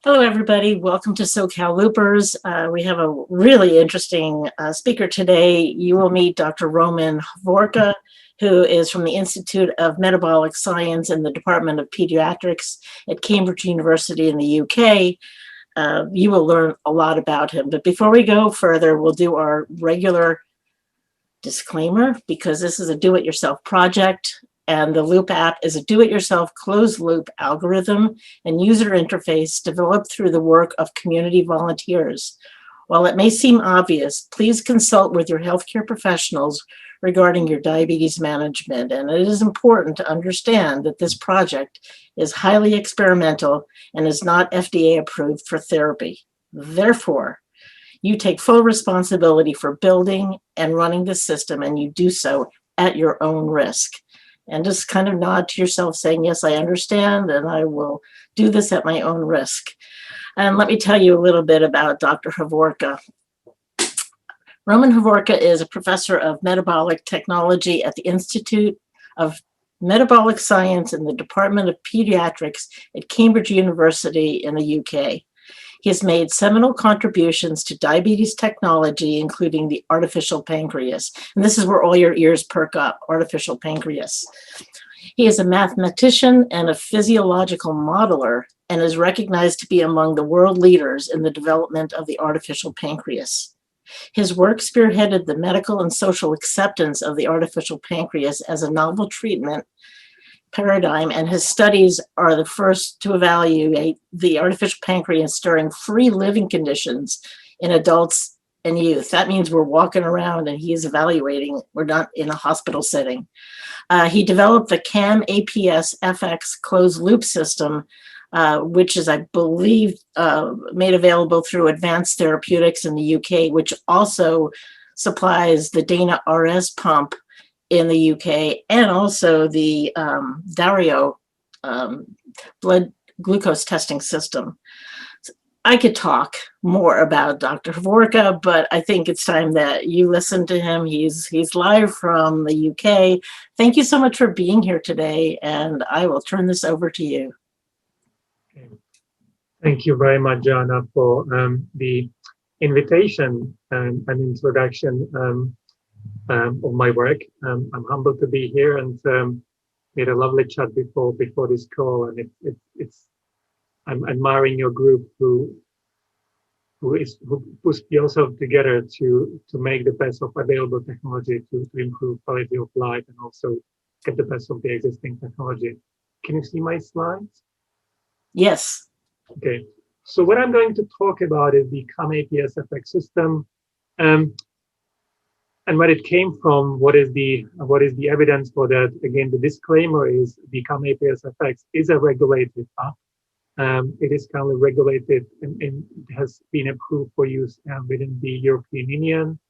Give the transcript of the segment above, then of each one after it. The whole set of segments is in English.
Hello, everybody. Welcome to SoCal Loopers. We have a really interesting speaker today. You will meet Dr. Roman Hovorka, who is from the Institute of Metabolic Science in the Department of Paediatrics at Cambridge University in the UK. You will learn a lot about him. But before we go further, we'll do our regular disclaimer, because this is a do-it-yourself project. And the Loop app is a do-it-yourself closed-loop algorithm and user interface developed through the work of community volunteers. While it may seem obvious, please consult with your healthcare professionals regarding your diabetes management. And it is important to understand that this project is highly experimental and is not FDA approved for therapy. Therefore, you take full responsibility for building and running the system, and you do so at your own risk. And just kind of nod to yourself saying, yes, I understand, and I will do this at my own risk. And let me tell you a little bit about Dr. Hovorka. Roman Hovorka is a professor of metabolic technology at the Institute of Metabolic Science in the Department of Paediatrics at Cambridge University in the UK. He has made seminal contributions to diabetes technology, including the artificial pancreas. And this is where all your ears perk up, artificial pancreas. He is a mathematician and a physiological modeler and is recognized to be among the world leaders in the development of the artificial pancreas. His work spearheaded the medical and social acceptance of the artificial pancreas as a novel treatment paradigm, and his studies are the first to evaluate the artificial pancreas during free living conditions in adults and youth. That means we're walking around and he is evaluating. We're not in a hospital setting. He developed the CamAPS FX closed loop system, which is, I believe, made available through Advanced Therapeutics in the UK, which also supplies the Dana RS pump in the UK, and also the Dario blood glucose testing system. I could talk more about Dr. Hovorka, but I think it's time that you listen to him. He's live from the UK. Thank you so much for being here today, and I will turn this over to you. Thank you very much, Jana, for the invitation and introduction of my work. I'm humbled to be here, and we had a lovely chat before this call, and I'm admiring your group who puts yourself together to make the best of available technology to improve quality of life and also get the best of the existing technology. Can you see my slides? Yes. Okay. So what I'm going to talk about is the CamAPS FX system. And where it came from, what is the evidence for that? Again, the disclaimer is the CamAPS FX is a regulated app. It is currently regulated and it has been approved for use within the European Union.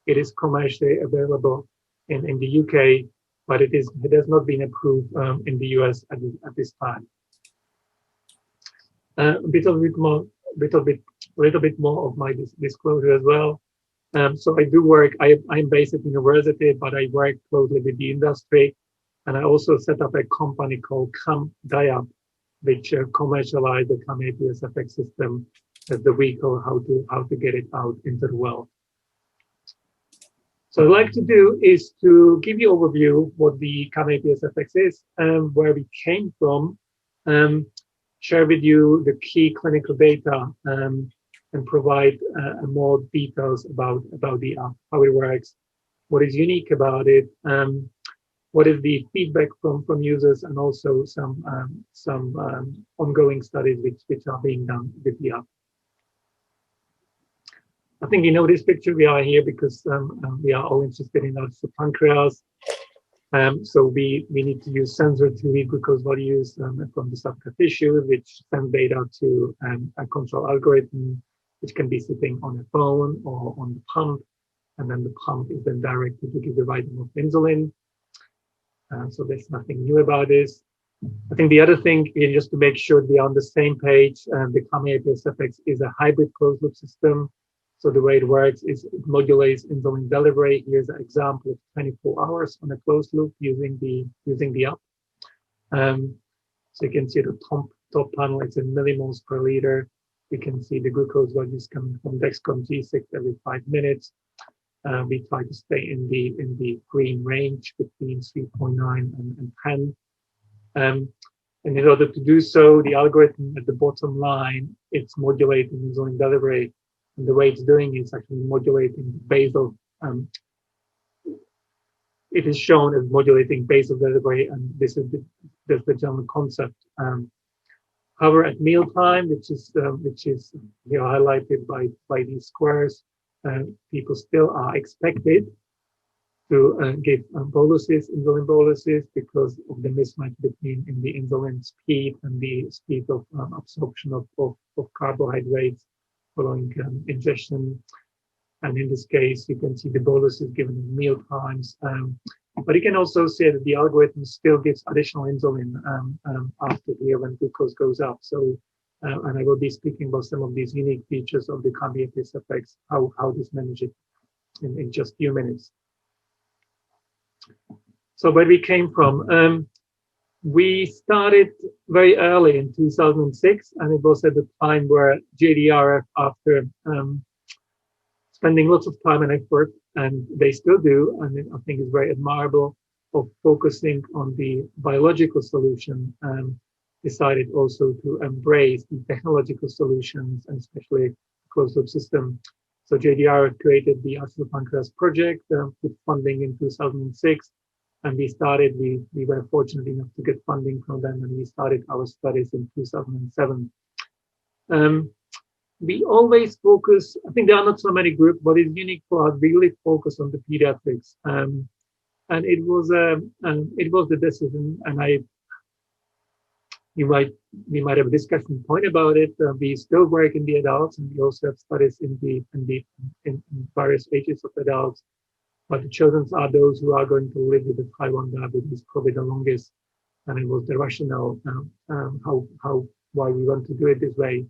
It is commercially available in the UK, but it has not been approved in the US at this time. A little bit more of my disclosure as well. So I do work, I'm based at university, but I work closely with the industry. And I also set up a company called CamDiab, which commercialized the CamAPS FX system as the vehicle how to get it out into the world. So what I'd like to do is to give you an overview what the CamAPS FX is and where we came from, share with you the key clinical data, and provide more details about the app, how it works, what is unique about it, what is the feedback from users, and also some ongoing studies which are being done with the app. I think you know this picture. We are here because we are all interested in the pancreas. So we need to use sensor to read glucose values from the subcut tissue, which send data to a control algorithm, which can be sitting on a phone or on the pump, and then the pump is then directed to give the right amount of insulin. So there's nothing new about this. I think the other thing is just to make sure we are on the same page. The CamAPS FX is a hybrid closed loop system. So the way it works is it modulates insulin delivery. Here's an example of 24 hours on a closed loop using the app. So you can see the top panel, it's in millimoles per liter. We can see the glucose values coming from Dexcom G6 every 5 minutes. We try to stay in the green range between 3.9 and 10. And in order to do so, the algorithm at the bottom line, it's modulating insulin delivery. And the way it's doing is actually modulating basal. It is shown as modulating basal delivery, and this is the general concept. However, at mealtime, which is highlighted by these squares, people still are expected to give insulin boluses, because of the mismatch between the insulin speed and the speed of absorption of carbohydrates following ingestion. And in this case, you can see the bolus is given in meal times. But you can also see that the algorithm still gives additional insulin after here when glucose goes up. So, and I will be speaking about some of these unique features of the CamAPS FX, how this manages it in just a few minutes. So where we came from, we started very early in 2006, and it was at the time where JDRF, after spending lots of time and effort, and they still do, and I think it's very admirable, of focusing on the biological solution, decided also to embrace the technological solutions, and especially closed-loop system. So JDRF created the Artificial Pancreas project with funding in 2006, and we were fortunate enough to get funding from them, and we started our studies in 2007. We always focus, I think there are not so many groups, but it's unique for us, we really focus on the pediatrics. And it was the decision, and we might have a discussion point about it. We still work in the adults, and we also have studies in various ages of adults. But the children are those who are going to live with the type 1 diabetes probably the longest, and it was the rationale why we want to do it this way.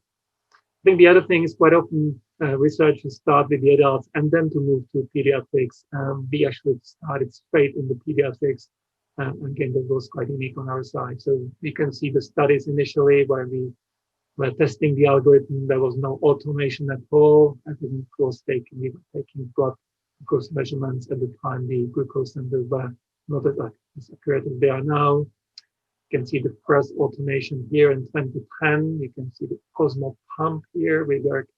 I think the other thing is quite often researchers start with the adults and then to move to pediatrics. We actually started straight in the pediatrics. Again, that was quite unique on our side. So we can see the studies initially where we were testing the algorithm. There was no automation at all. We were taking blood glucose measurements at the time. The glucose numbers were not as accurate as they are now. You can see the first automation here in 2010. You can see the Cosmo pump here. We worked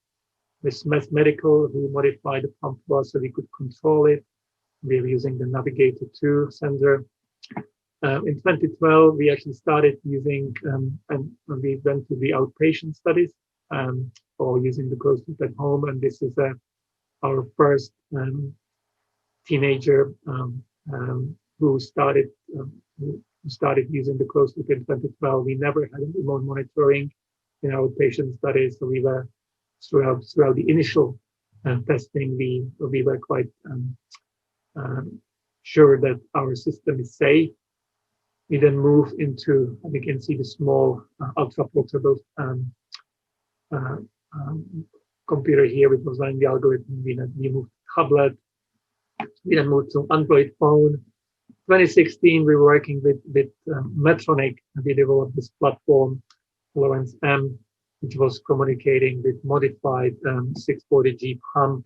with Smith Medical, who modified the pump for us so we could control it. We were using the Navigator 2 sensor. In 2012, we actually started using, and we went to the outpatient studies for using the closed loop at home. And this is our first teenager who started using the closed loop in 2012. We never had remote monitoring in our patient studies, so we were throughout the initial testing, we were quite sure that our system is safe. We then move into, and you can see the small ultra portable computer here, which was running the algorithm. We moved to tablet. We then moved to Android phone. 2016, we were working with Medtronic, and we developed this platform, Lawrence M, which was communicating with modified 640G pump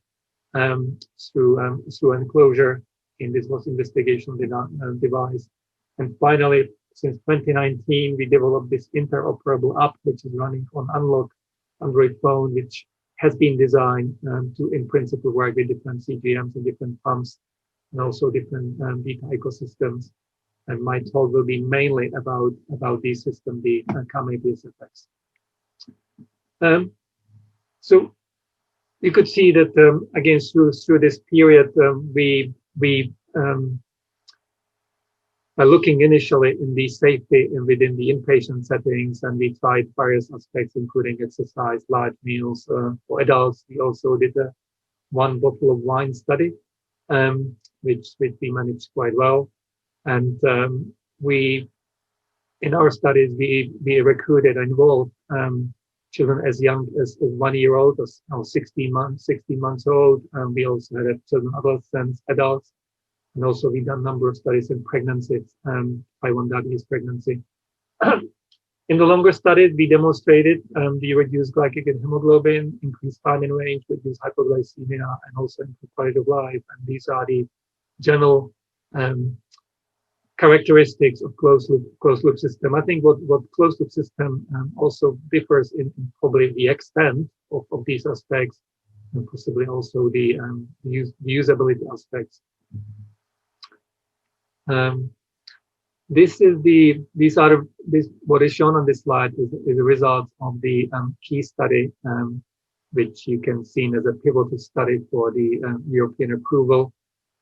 through enclosure. And this was investigational device. And finally, since 2019, we developed this interoperable app, which is running on Unlock Android phone, which has been designed to, in principle, work with different CGMs and different pumps, and also different beta ecosystems. And my talk will be mainly about these systems, the CamAPS FX. So you could see that again through this period, we are looking initially in the safety and within the inpatient settings, and we tried various aspects, including exercise, large meals for adults. We also did a 1 bottle of wine study, which we managed quite well. And we, in our studies, we recruited and enrolled children as young as 1 year old, or 16 months old. We also had children, adults. And also we done a number of studies in pregnancies, type 1 diabetes pregnancy. In the longer studies, we demonstrated the reduced glycated hemoglobin, increased time in range, reduced hypoglycemia, and also improved quality of life. And these are the general characteristics of closed loop system. I think what closed loop system also differs in probably the extent of these aspects, and possibly also the usability aspects. What is shown on this slide is the result of the key study, which you can see as a pivotal study for the European approval.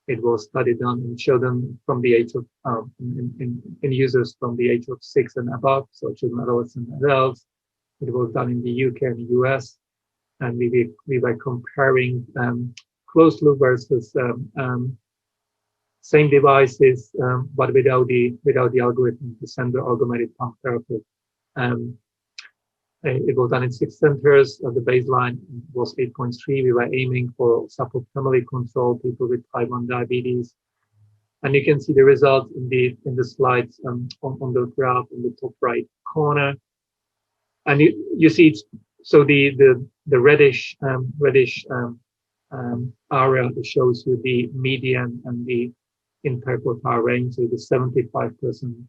It was studied in children from the age of in users from the age of 6 and above, so children, adolescents, and adults. It was done in the UK and US, and we were comparing closed loop versus same devices, but without the algorithm, the sender augmented pump therapy. It was done in 6 centers. The baseline was 8.3. We were aiming for suboptimally controlled people with type 1 diabetes, and you can see the results in the slides on the graph in the top right corner. And you see it's, so the reddish area that shows you the median and the interquartile range, so the 75%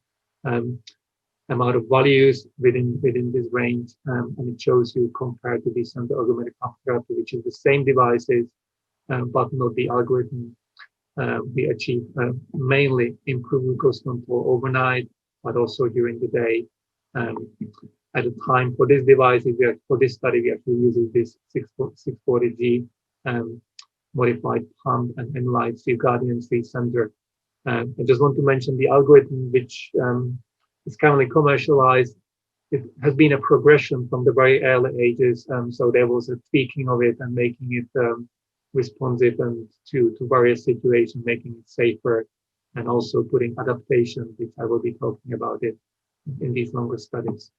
amount of values within this range, and it shows you compared to the sender augmented pump therapy, which is the same devices, but not the algorithm. We achieve mainly improved glucose control overnight, but also during the day. At the time for this device, for this study, we actually use this 640G modified pump and Enlight Guardian 3 sensor. I just want to mention the algorithm, which is currently commercialized. It has been a progression from the very early ages, so there was a tweaking of it and making it responsive and to various situations, making it safer, and also putting adaptation, which I will be talking about it in these longer studies.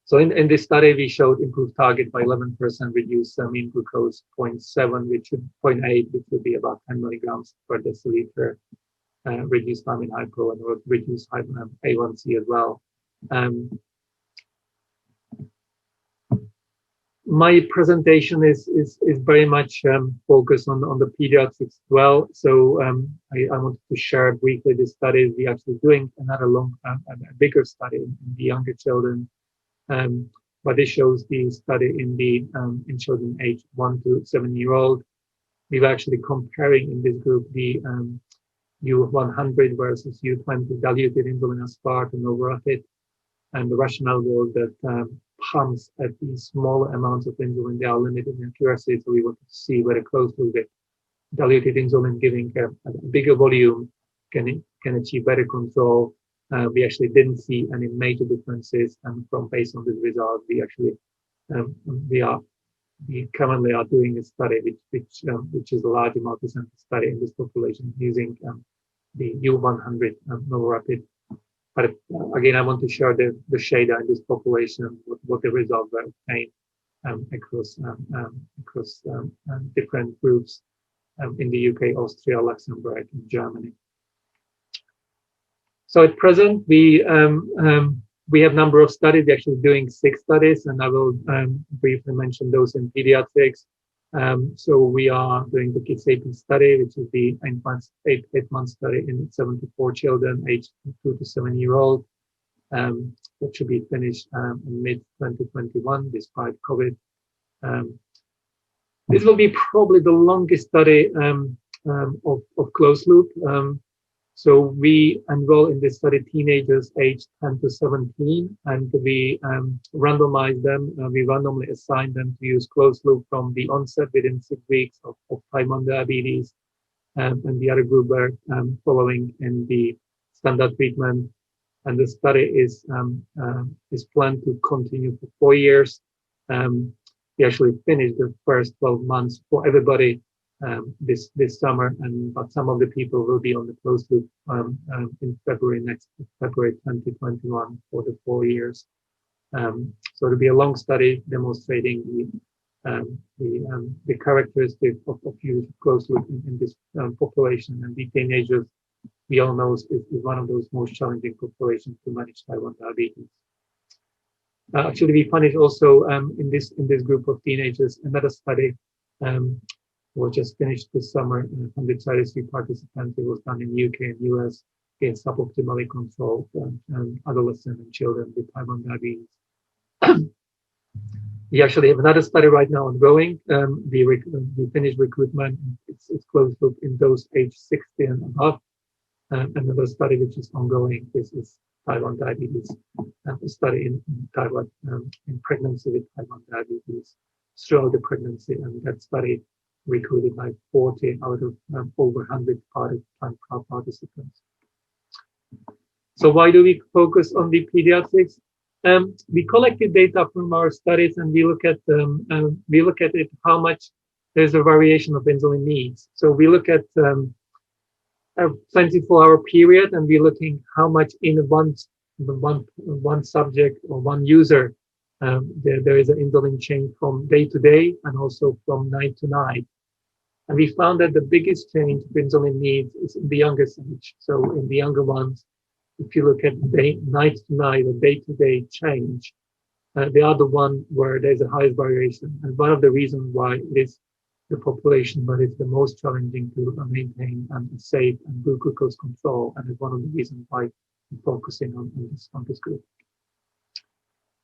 So in this study, we showed improved target by 11%, reduced mean glucose 0.7, 0.8, which would be about 10 milligrams per deciliter, reduced time in hypo, and reduced A1C as well. My presentation is very much focused on the pediatrics as well. So I wanted to share briefly the studies. We're actually doing another a bigger study in the younger children. But this shows the study in children aged 1 to 7-year-old. We were actually comparing in this group the U100 versus U20 diluted insulin aspart and overacid. And the rationale was that pumps at these smaller amounts of insulin, they are limited in accuracy. So we wanted to see very closely with diluted insulin giving a bigger volume can achieve better control. We actually didn't see any major differences, and based on this result, we currently are doing a study which is a large multi-center study in this population using the U100 novorapid. But again, I want to share the shader in this population, what the results were obtained across different groups in the UK, Austria, Luxembourg, and Germany. So at present, we have a number of studies. We're actually doing 6 studies, and I will briefly mention those in pediatrics. So we are doing the CamAPS study, which is the 8-month study in 74 children aged 2 to 7-year-old. That should be finished in mid-2021, despite COVID. This will be probably the longest study of closed loop. So we enroll in this study teenagers aged 10 to 17, and we randomize them. We randomly assign them to use closed loop from the onset within 6 weeks of type 1 diabetes, and the other group were following in the standard treatment. And the study is planned to continue for 4 years. We actually finished the first 12 months for everybody this summer, but some of the people will be on the closed loop in February 2021 for the 4 years. So it'll be a long study demonstrating the characteristics of use of closed loop in this population and the teenagers we all know is one of those most challenging populations to manage type 1 diabetes. Actually, we find it also in this group of teenagers. Another study was just finished this summer. 133 participants. It was done in UK and US against suboptimally controlled adolescents and children with type 1 diabetes. We actually have another study right now ongoing. We finished recruitment. It's closed loop in those age 60 and above. Another study which is ongoing is type 1 diabetes, a study in type 1 in pregnancy with type 1 diabetes throughout the pregnancy, and that study recruited like 40 out of over 100 participants. So why do we focus on the pediatrics? We collected data from our studies, and we look at it how much there's a variation of insulin needs. So we look at a 24-hour period, and we're looking how much in one subject or one user there is an insulin change from day to day and also from night to night. And we found that the biggest change of insulin needs is in the youngest age. So in the younger ones, if you look at night to night or day to day change, they are the one where there's the highest variation. And one of the reasons why it is the population, but it's the most challenging to maintain safe and good glucose control, and it's one of the reasons why I'm focusing on this group.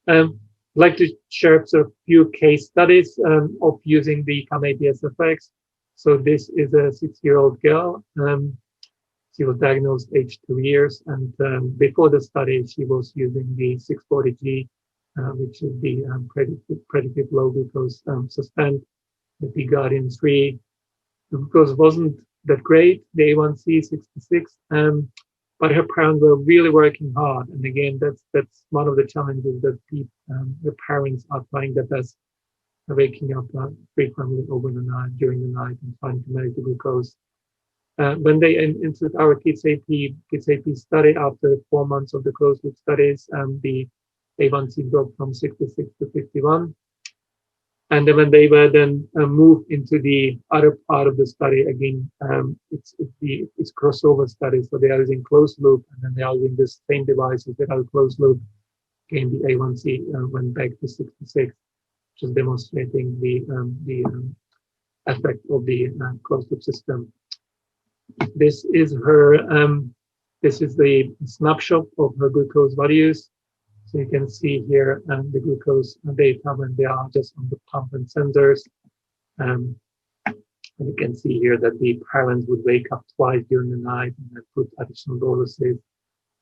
I'd like to share a few case studies of using the CamAPS FX. So this is a 6-year-old girl. She was diagnosed age 2 years, and before the study, she was using the 640G, which is the predictive low glucose suspend. With the Guardian 3, the glucose wasn't that great, the A1C 66, but her parents were really working hard. And again, that's one of the challenges that the parents are trying their best, waking up frequently over the night, during the night, and trying to manage the glucose. When they entered our Kids AP study, after 4 months of the closed loop studies, the A1C dropped from 66 to 51. And then when they were then moved into the other part of the study, again, it's crossover study. So they are using closed loop, and then they are using the same devices that are closed loop. Again, the A1C went back to 66, just demonstrating the effect of the closed loop system. This is this is the snapshot of her glucose values. So you can see here the glucose data when they are just on the pump and sensors. And you can see here that the parents would wake up twice during the night and then put additional boluses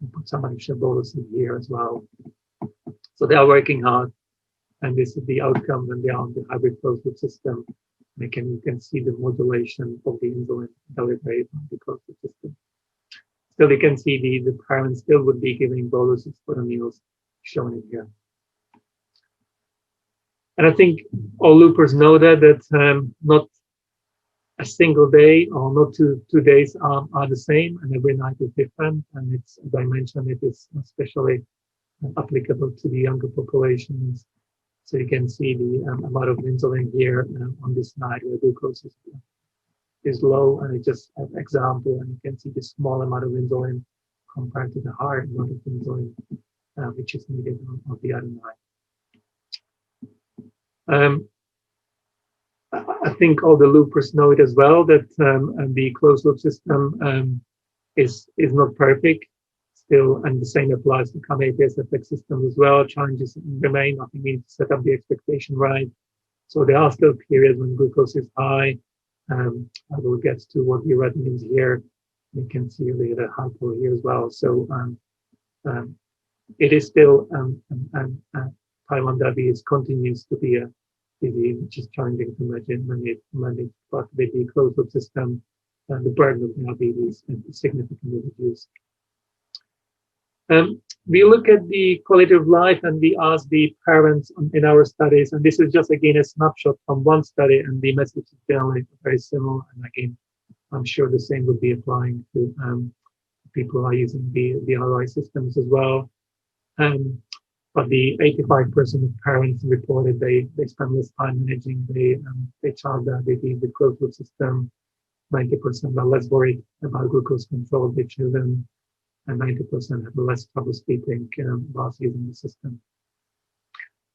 and put some additional boluses here as well. So they are working hard, and this is the outcome when they are on the hybrid closed loop system. You can see the modulation of the insulin delivery on the closed loop system. Still, you can see the parents still would be giving boluses for the meals, shown in here. And I think all loopers know that not a single day or not two days are the same, and every night is different. And it's, as I mentioned, it is especially applicable to the younger populations. So you can see the amount of insulin here on this night where glucose is low, and it's just an example. And you can see the small amount of insulin compared to the higher amount of insulin which is needed on the other night. I think all the loopers know it as well, that the closed loop system is not perfect still, and the same applies to CamAPS FX system as well. Challenges remain. I think we need to set up the expectation right. So there are still periods when glucose is high. I will get to what the red means here. You can see the hypo here as well. So it is still type 1 diabetes continues to be a disease which is challenging to manage, but with the closed loop system, the burden of diabetes is significantly reduced. We look at the quality of life, and we ask the parents in our studies, and this is just again a snapshot from one study, and the message is generally very similar. And again, I'm sure the same would be applying to people who are using the RI systems as well. But the 85% of parents reported they spend less time managing the child diabetes with closed loop system. 90% are less worried about glucose control. The children and 90% have less trouble sleeping whilst using the system.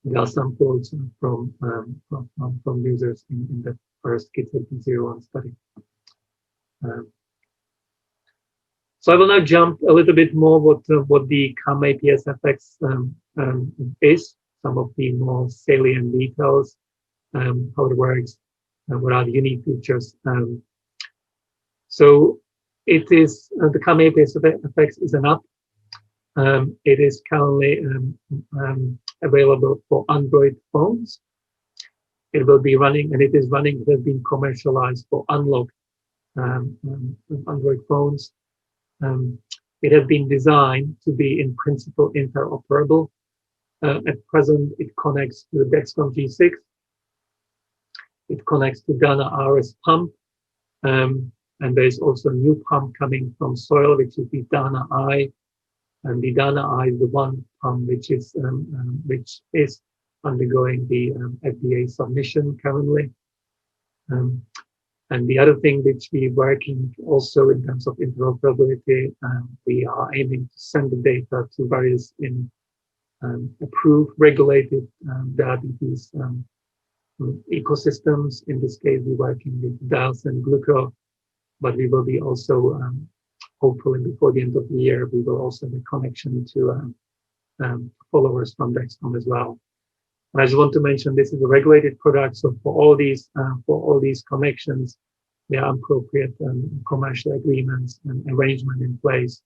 There are some quotes from users in the first Kids 1801 study. So I will now jump a little bit more what the CamAPS FX is, some of the more salient details, how it works, what are the unique features. So it is the CamAPS FX is an app. It is currently available for Android phones. It will be running, and it is running. It has been commercialized for unlocked Android phones. It has been designed to be, in principle, interoperable. At present, it connects to the Dexcom G6. It connects to Dana RS pump, and there is also a new pump coming from Soil, which is the Dana I. And the Dana I is the one pump which is undergoing the FDA submission currently. And the other thing which we're working also in terms of interoperability, we are aiming to send the data to various approved, regulated diabetes ecosystems. In this case, we're working with DALS and Gluco, but we will be also, hopefully before the end of the year, we will also have a connection to followers from Dexcom as well. And I just want to mention this is a regulated product, so for all these connections, there are appropriate commercial agreements and arrangement in place,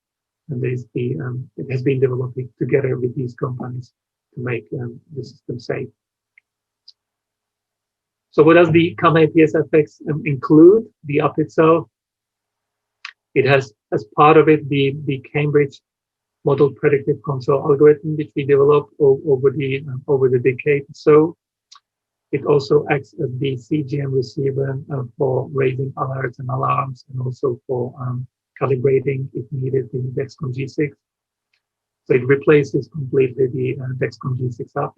and it has been developed together with these companies to make the system safe. So what does the CamAPS FX include? The app itself, it has as part of it the Cambridge model predictive control algorithm, which we developed over the decade or so. It also acts as the CGM receiver for raising alerts and alarms, and also for calibrating if needed in Dexcom G6. So it replaces completely the Dexcom G6 app.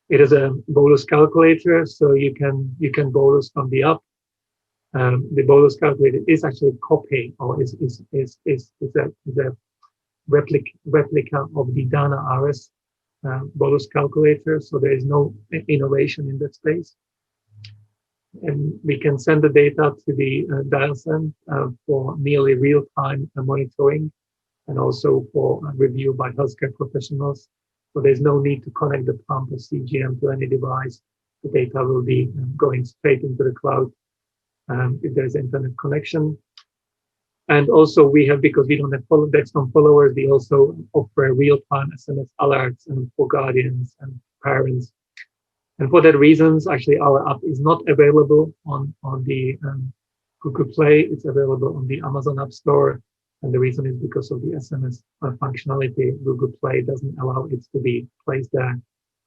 It is a bolus calculator, so you can bolus from the app. The bolus calculator is actually a copy, or is a replica of the Dana RS bolus calculator, so there is no innovation in that space. And we can send the data to the DialSense for nearly real-time monitoring, and also for review by healthcare professionals. So there's no need to connect the pump or CGM to any device. The data will be going straight into the cloud if there's internet connection. And also we have, because we don't have Dexcom followers, we also offer real-time SMS alerts and for guardians and parents. And for that reasons, actually our app is not available on the Google Play. It's available on the Amazon App Store. And the reason is because of the SMS functionality. Google Play doesn't allow it to be placed there.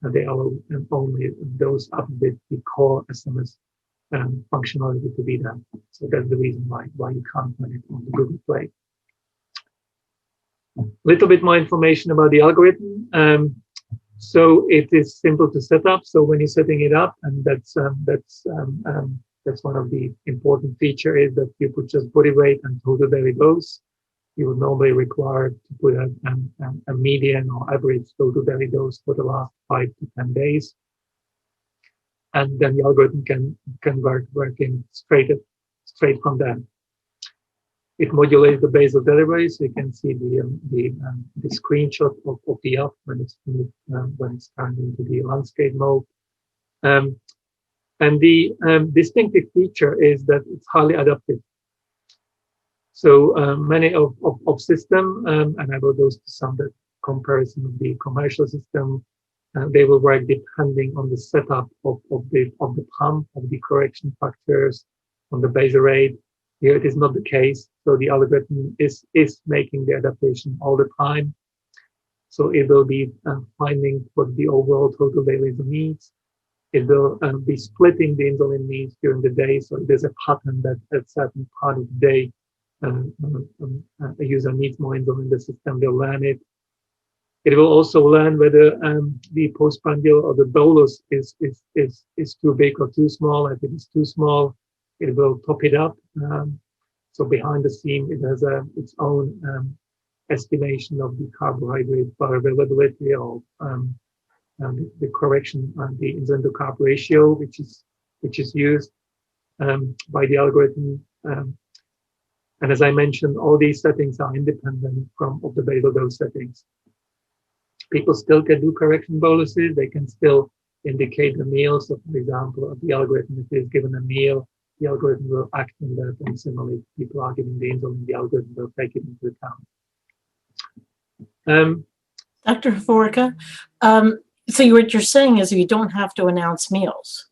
They allow only those apps with the core SMS functionality to be there. So that's the reason why you can't find it on the Google Play. A little bit more information about the algorithm. So it is simple to set up. So when you're setting it up, and that's one of the important features, is that you put just body weight and total daily dose. You would normally require to put a median or average total daily dose for the last 5 to 10 days. And then the algorithm can work in straight from there. It modulates the basal delivery, so you can see the screenshot of the app when it's turned into the landscape mode. And the distinctive feature is that it's highly adaptive. So many of system, and I will go to some that comparison of the commercial system. They will work depending on the setup of the pump, of the correction factors, on the basal rate. Here it is not the case. So the algorithm is making the adaptation all the time. So it will be finding what the overall total daily needs. It will be splitting the insulin needs during the day. So there's a pattern that at certain part of the day, a user needs more insulin. The system will learn it. It will also learn whether the postprandial or the bolus is too big or too small. If it is too small, it will top it up. So behind the scene, it has its own estimation of the carbohydrate bioavailability or the correction on the insulin to carb ratio, which is used by the algorithm. And as I mentioned, all these settings are independent of the basal dose settings. People still can do correction boluses. They can still indicate the meal. So, for example, the algorithm, if is given a meal, the algorithm will act on that. And similarly, if people are giving the insulin, the algorithm will take it into account. Dr. Hovorka, so what you're saying is you don't have to announce meals.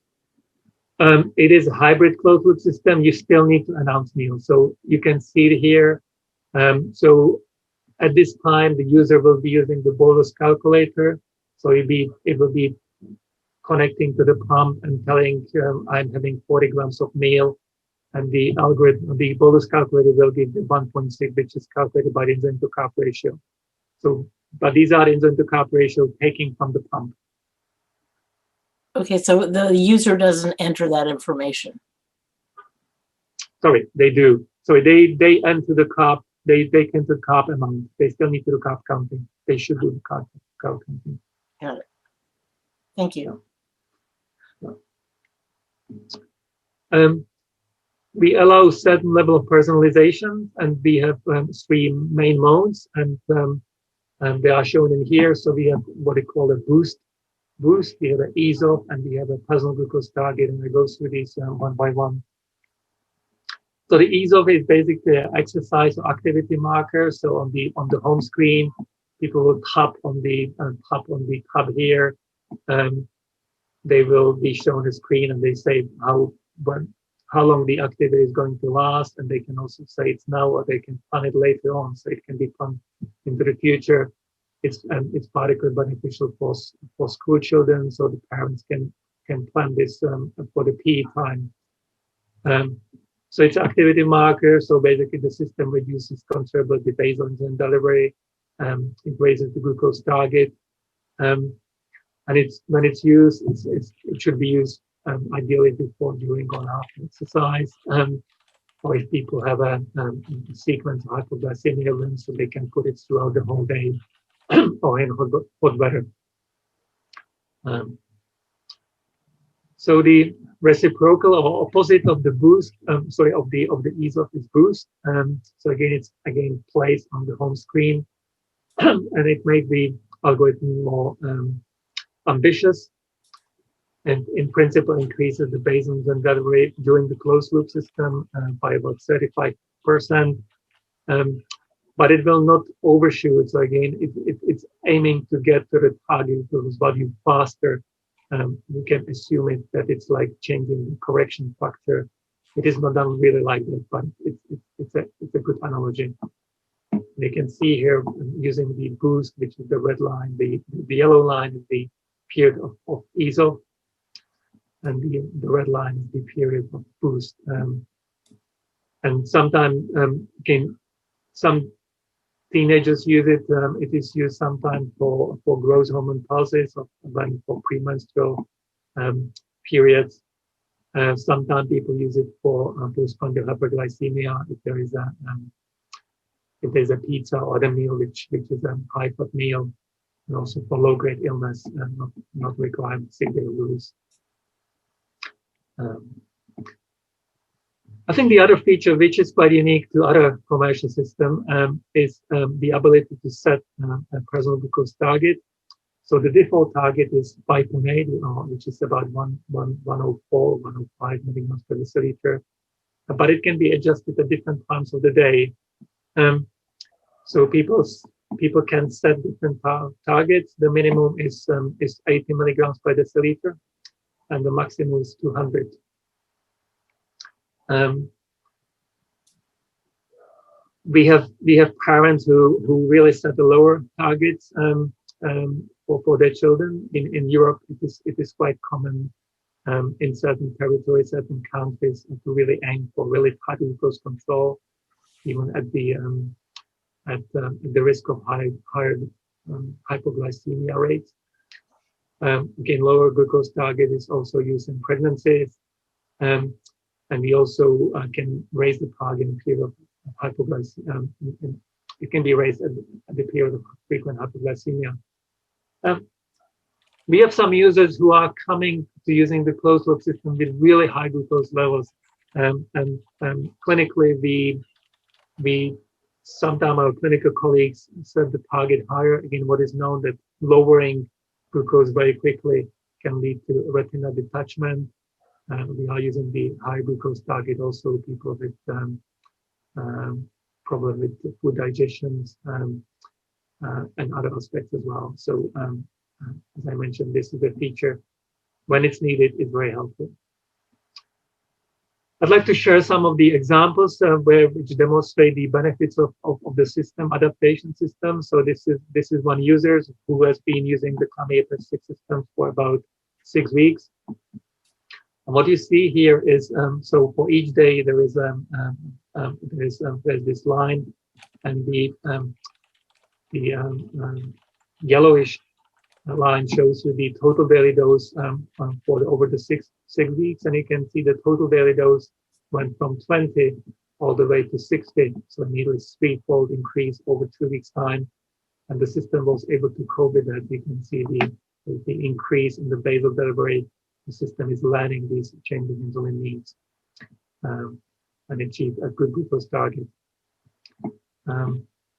It is a hybrid closed loop system. You still need to announce meals. So you can see it here. So at this time, the user will be using the bolus calculator. So it will be connecting to the pump and telling I'm having 40 grams of meal, and the algorithm, the bolus calculator will give the 1.6, which is calculated by the insulin to carb ratio. So, but these are the insulin to carb ratio taking from the pump. Okay, so the user doesn't enter that information. Sorry, they do. So they enter the carb. They enter the carb amount. They still need to do carb counting. They should do the carb counting. Got it. Thank you. We allow certain level of personalization, and we have 3 main modes, and they are shown in here. So we have what we call a boost. We have an ease off, and we have a personal glucose target, and I go through these one by one. So the ease off is basically an exercise or activity marker. So on the home screen, people will tap on the tab here. They will be shown a screen, and they say how long the activity is going to last, and they can also say it's now, or they can plan it later on, so it can be planned into the future. It's particularly beneficial for school children, so the parents can plan this for the PE time. So it's activity marker. So basically, the system reduces considerably basal insulin delivery. It raises the glucose target, and when it's used, it should be used ideally before, during, or after exercise. Or if people have a sequence of hypoglycemia events, so they can put it throughout the whole day or in hot weather. So the reciprocal or opposite of the boost, of the ease off is boost. So again, it's placed on the home screen, and it makes the algorithm more ambitious, and in principle increases the basal insulin delivery during the closed loop system by about 35%. But it will not overshoot. So again, it's aiming to get to the target value faster. We can assume that it's like changing the correction factor. It is not done really like that, but it's a good analogy. You can see here using the boost, which is the red line, the yellow line is the period of ease off, and the red line is the period of boost. And sometimes, again, some teenagers use it. It is used sometimes for growth hormone pulses, or then for premenstrual periods. Sometimes people use it for postprandial hyperglycemia if there is if there's a pizza or a meal which is a high fat meal, and also for low grade illness and not requiring 6-day rules. I think the other feature, which is quite unique to other commercial systems, is the ability to set a personal glucose target. So the default target is 5.8, which is about 104, 105 milligrams per deciliter, but it can be adjusted at different times of the day. So people can set different targets. The minimum is 80 milligrams per deciliter, and the maximum is 200. We have parents who really set the lower targets for their children. In Europe, it is quite common in certain territories, certain countries, to really aim for really tight glucose control, even at the risk of higher hypoglycemia rates. Again, lower glucose target is also used in pregnancies. And we also can raise the PAG in a period of hypoglycemia. It can be raised at the period of frequent hypoglycemia. We have some users who are coming to using the closed loop system with really high glucose levels. And clinically, we sometimes our clinical colleagues set the target higher. Again, what is known that lowering glucose very quickly can lead to retinal detachment. We are using the high glucose target also people with problem with food digestions and other aspects as well. So as I mentioned, this is a feature when it's needed is very helpful. I'd like to share some of the examples which demonstrate the benefits of the system, adaptation system. So this is one user who has been using the CamAPS FX system for about 6 weeks. And what you see here is so for each day there is there's this line, and the yellowish line shows you the total daily dose for over the six weeks, and you can see the total daily dose went from 20 all the way to 60, so nearly threefold increase over 2 weeks time, and the system was able to cope with that. You can see the increase in the basal delivery. The system is learning these changes in insulin needs and achieve a good glucose target.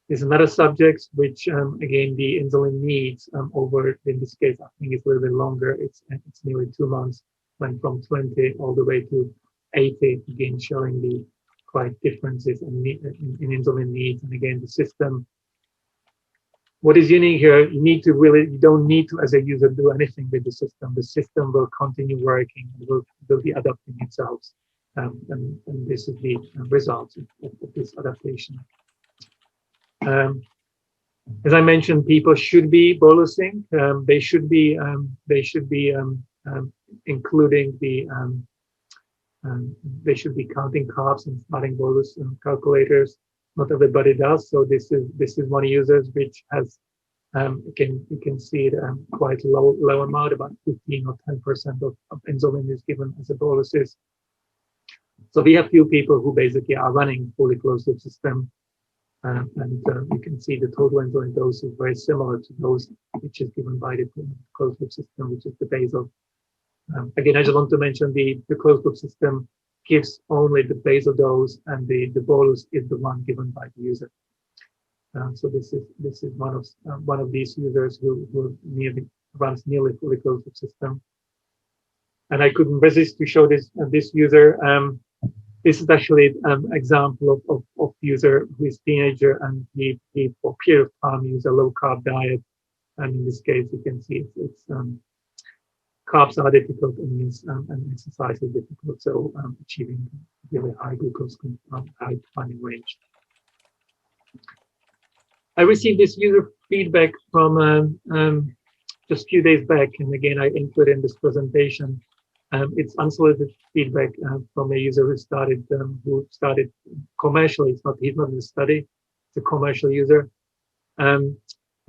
There's another subject which, again, the insulin needs over, in this case, I think it's a little bit longer. It's nearly 2 months, went from 20 all the way to 80, again, showing the quite differences in insulin needs. And again, the system, what is unique here, you don't need to, as a user, do anything with the system. The system will continue working, will be adapting itself. And this is the result of this adaptation. As I mentioned, people should be bolusing. They should be including the. They should be counting carbs and starting bolus calculators. Not everybody does. So this is one user which has you can see it quite low amount, about 15 or 10% of insulin is given as a boluses. So we have few people who basically are running fully closed loop system. And you can see the total insulin dose is very similar to those which is given by the closed loop system, which is the basal. Again, I just want to mention the closed loop system gives only the basal dose, and the bolus is the one given by the user. So this is one of these users who runs nearly fully closed loop system. And I couldn't resist to show this user. This is actually an example of user who is teenager, and he for a period of time use a low carb diet. And in this case, you can see it's carbs are difficult and exercise is difficult. So achieving really high glucose, high defining range. I received this user feedback from just a few days back, and again I included in this presentation. It's unsolicited feedback from a user who started commercially. He's not in the study. It's a commercial user, and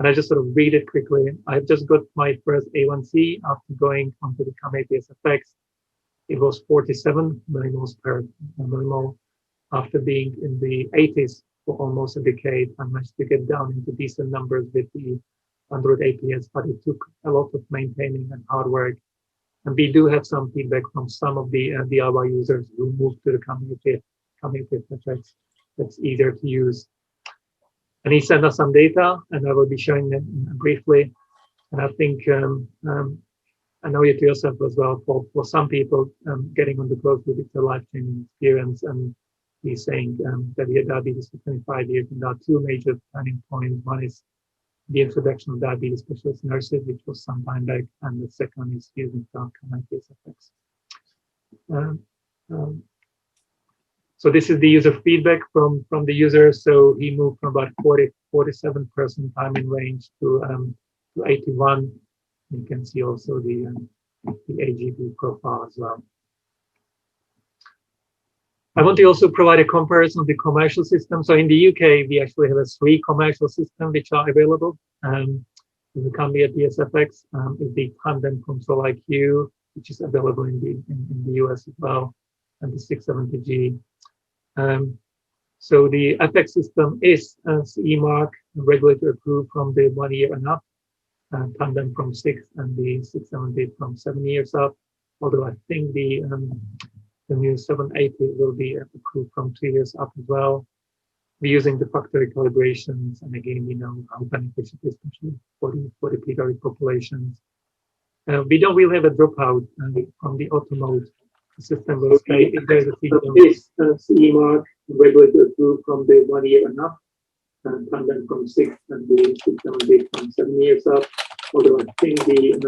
I just sort of read it quickly. I've just got my first A1C after going onto the CamAPS FX. It was 47 millimoles per millimole. After being in the 80s for almost a decade, I managed to get down into decent numbers with the 100 APS, but it took a lot of maintaining and hard work. And we do have some feedback from some of the DIY users who moved to the CamAPS FX. That's easier to use. And he sent us some data, and I will be showing them briefly. And I think I know it yourself as well. For some people, getting on the closed loop is a life-changing experience. And he's saying that he had diabetes for 25 years, and there are two major turning points. One is the introduction of diabetes specialist nurses, which was some time back, and the second is using CamAPS FX. So this is the user feedback from the user. So he moved from about 47% time in range to 81. You can see also the AGB profile as well. I want to also provide a comparison of the commercial system. So in the UK, we actually have 3 commercial systems which are available. The CamAPS FX is the Tandem Control IQ, which is available in the US as well. and the 670G. So the FX system is CE mark, regulator approved from the 1 year and up, tandem from 6 and the 670 from 7 years up. Although I think the new 780 will be approved from 2 years up as well. We're using the factory calibrations, and again, we know how beneficial it is, especially for the pediatric populations. We don't really have a dropout from the auto mode. The system will stay if there's a feedback. This CE mark regulator approved from the 1 year and up, and then from 6 and the 670 from 7 years up. Although I think the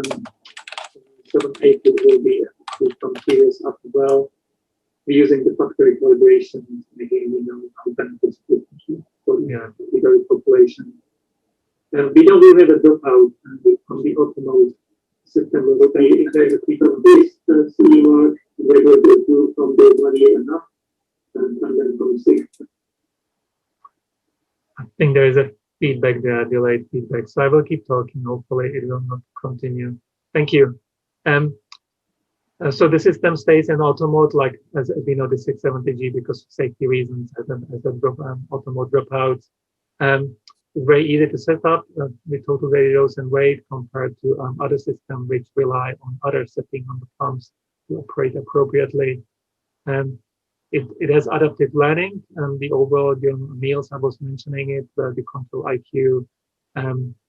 780 will be approved from 2 years up as well. We're using the factory calibrations, and again, we know how beneficial it is for the pediatric population. We don't really have a dropout from the auto mode. System will stay if there's a feedback. This CE mark regulator approved from the 1 year and up, and then from 6. I think there is a feedback there, delayed feedback. So I will keep talking. Hopefully it will not continue. Thank you. So the system stays in auto mode, like as we know, the 670G, because of safety reasons, as auto mode dropouts. It's very easy to set up with total daily dose and weight compared to other systems which rely on other setting on the pumps to operate appropriately. It has adaptive learning, and the overall, Niels, I was mentioning it, the control IQ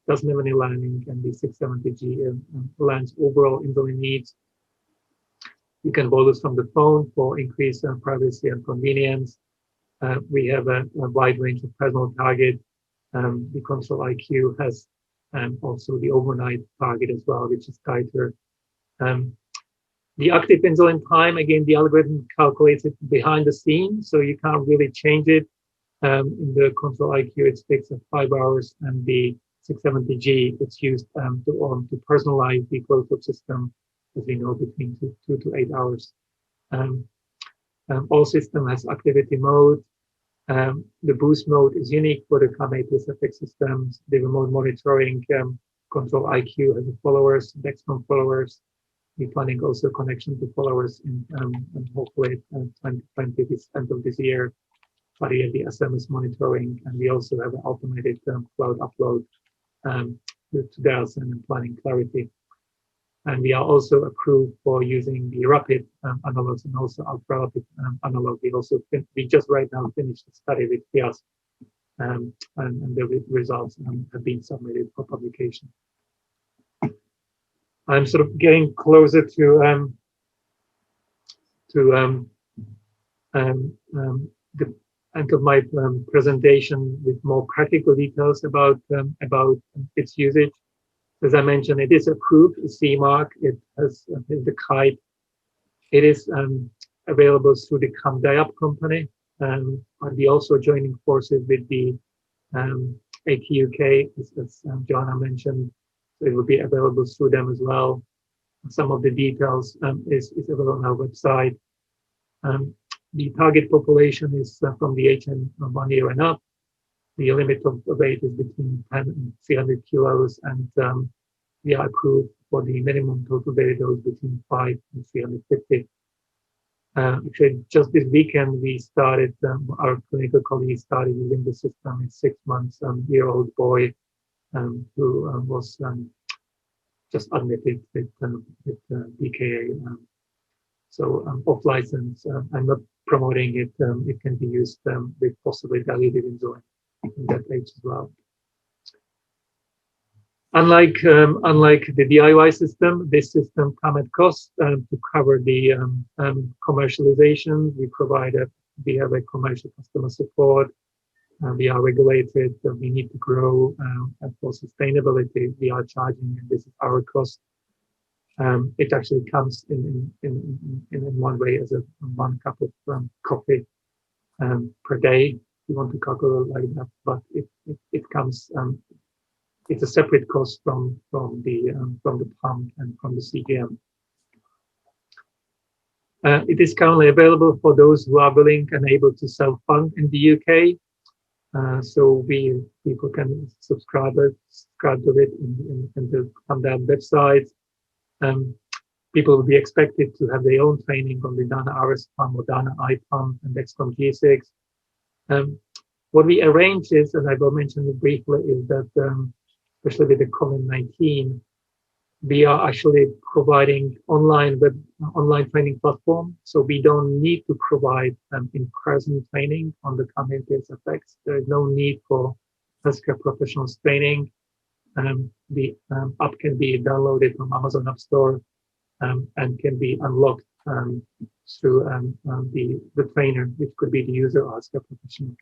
doesn't have any learning, and the 670G learns overall insulin needs. You can bolus from the phone for increased privacy and convenience. We have a wide range of personal target. The control IQ has also the overnight target as well, which is tighter. The active insulin time, again, the algorithm calculates it behind the scenes, so you can't really change it. In the control IQ, it's fixed at 5 hours, and the 670G, it's used to personalize the glucose system, as we know, between 2 to 8 hours. All system has activity mode. The boost mode is unique for the CamAPS FX systems. The remote monitoring control IQ has the followers, Dexcom followers. We're planning also connection to followers in hopefully 2020, this end of this year. But the SMS monitoring, and we also have an automated cloud upload to DAS and planning clarity. And we are also approved for using the rapid analogs and also ultra rapid analog. We just right now finished the study with PIAS, and the results have been submitted for publication. I'm sort of getting closer to the end of my presentation with more practical details about its usage. As I mentioned, it is approved, CE mark. It has the kite. It is available through the CamAPS company, and we also joining forces with the ATUK, as Joanna mentioned. So it will be available through them as well. Some of the details is available on our website. The target population is from the age of 1 year and up. The limit of weight is between 10 and 300 kilos, and we are approved for the minimum total daily dose between 5 and 350. Actually, just this weekend, we started, our clinical colleagues started using the system. A 6 months year-old boy who was just admitted with DKA. So off license, I'm not promoting it. It can be used with possibly diluted insulin in that age as well. Unlike the DIY system, this system comes at cost to cover the commercialization. We have a commercial customer support. We are regulated. We need to grow, and for sustainability, we are charging, and this is our cost. It actually comes in one way as a 1 cup of coffee per day. If you want to calculate like that, but it comes. It's a separate cost from the pump and from the CGM. It is currently available for those who are willing and able to self-fund in the UK. So people can subscribe to it in the CamAPS website. people will be expected to have their own training on the Dana RS pump or Dana I pump and Dexcom G6. What we arrange is, and I will mention it briefly, is that especially with the COVID-19, we are actually providing online training platform. So we don't need to provide in-person training on the CamAPS FX. There is no need for healthcare professionals training. The app can be downloaded from Amazon App Store and can be unlocked through the trainer, which could be the user or healthcare professional.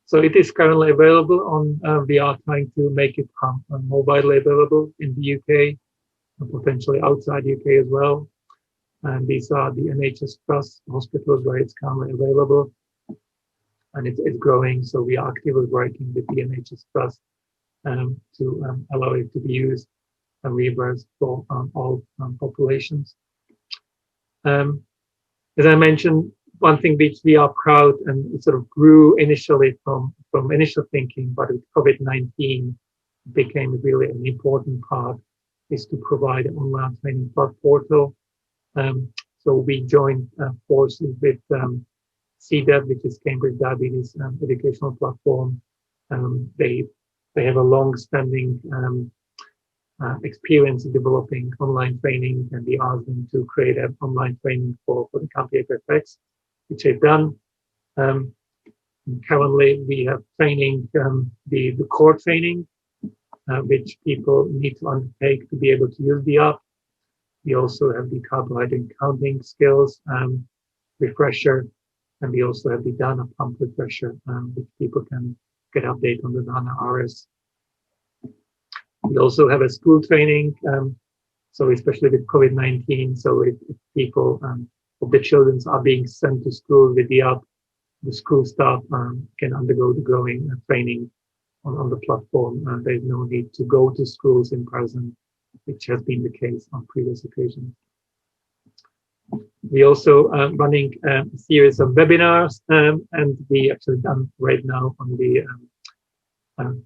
So it is currently available on, we are trying to make it more widely available in the UK and potentially outside UK as well. And these are the NHS Trust hospitals where it's currently available. And it's growing, so we are actively working with the NHS Trust to allow it to be used and reimbursed for all populations. As I mentioned, one thing which we are proud and it sort of grew initially from initial thinking, but with COVID-19 became really an important part, is to provide an online training portal. So we joined forces with CDEP, which is Cambridge Diabetes Educational Platform. They have a long-standing experience in developing online training, and we asked them to create an online training for the CamAPS FX, which they've done. Currently, we have training, the core training, which people need to undertake to be able to use the app. We also have the carbohydrate counting skills refresher, and we also have the Dana pump refresher, which people can get update on the Dana RS. We also have a school training, so especially with COVID-19, so if people of the children are being sent to school with the app, the school staff can undergo the growing training on the platform. There's no need to go to schools in person, which has been the case on previous occasions. We also running a series of webinars, and we actually done right now on the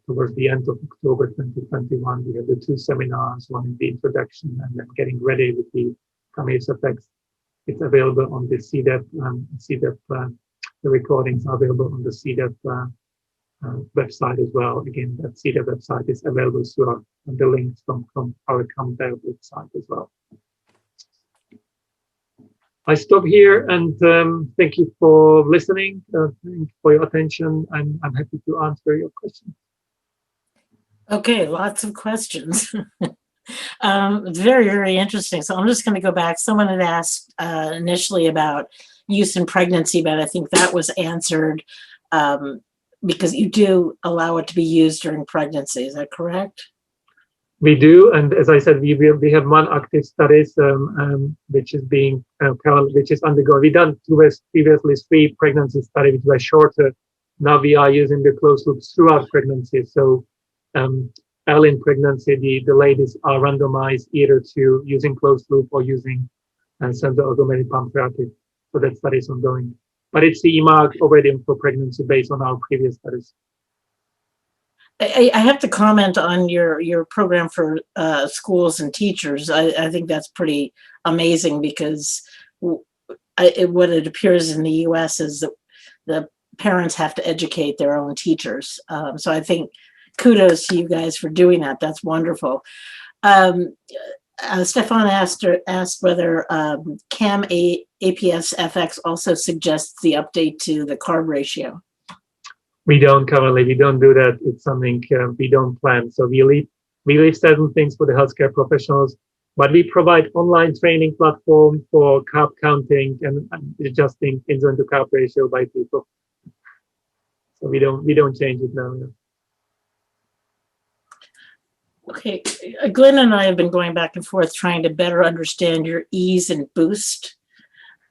towards the end of October 2021. We have the 2 seminars, one in the introduction and then getting ready with the CamAPS FX. It's available on the CDEP. The recordings are available on the CDEP website as well. Again, that CDEP website is available through the links from our CamAPS website as well. I stop here and thank you for listening, thank you for your attention. I'm happy to answer your questions. Okay, lots of questions. Very, very interesting. So I'm just going to go back. Someone had asked initially about use in pregnancy, but I think that was answered because you do allow it to be used during pregnancy. Is that correct? We do, and as I said, we have one active studies which is being which is undergoing. We done previously 3 pregnancy studies which were shorter. Now we are using the closed loop throughout pregnancy. So early in pregnancy, the ladies are randomized either to using closed loop or using central automated pump therapy. So that study is ongoing, but it's CE marked already for pregnancy based on our previous studies. I have to comment on your program for schools and teachers. I think that's pretty amazing because what it appears in the U.S. is that the parents have to educate their own teachers. So I think kudos to you guys for doing that. That's wonderful. Stefan asked whether CamAPS FX also suggests the update to the carb ratio. We don't currently, we don't do that. It's something we don't plan. So we leave certain things for the healthcare professionals, but we provide online training platform for carb counting and adjusting insulin to carb ratio by people. So we don't change it now. No. Okay, Glenn and I have been going back and forth trying to better understand your ease and boost,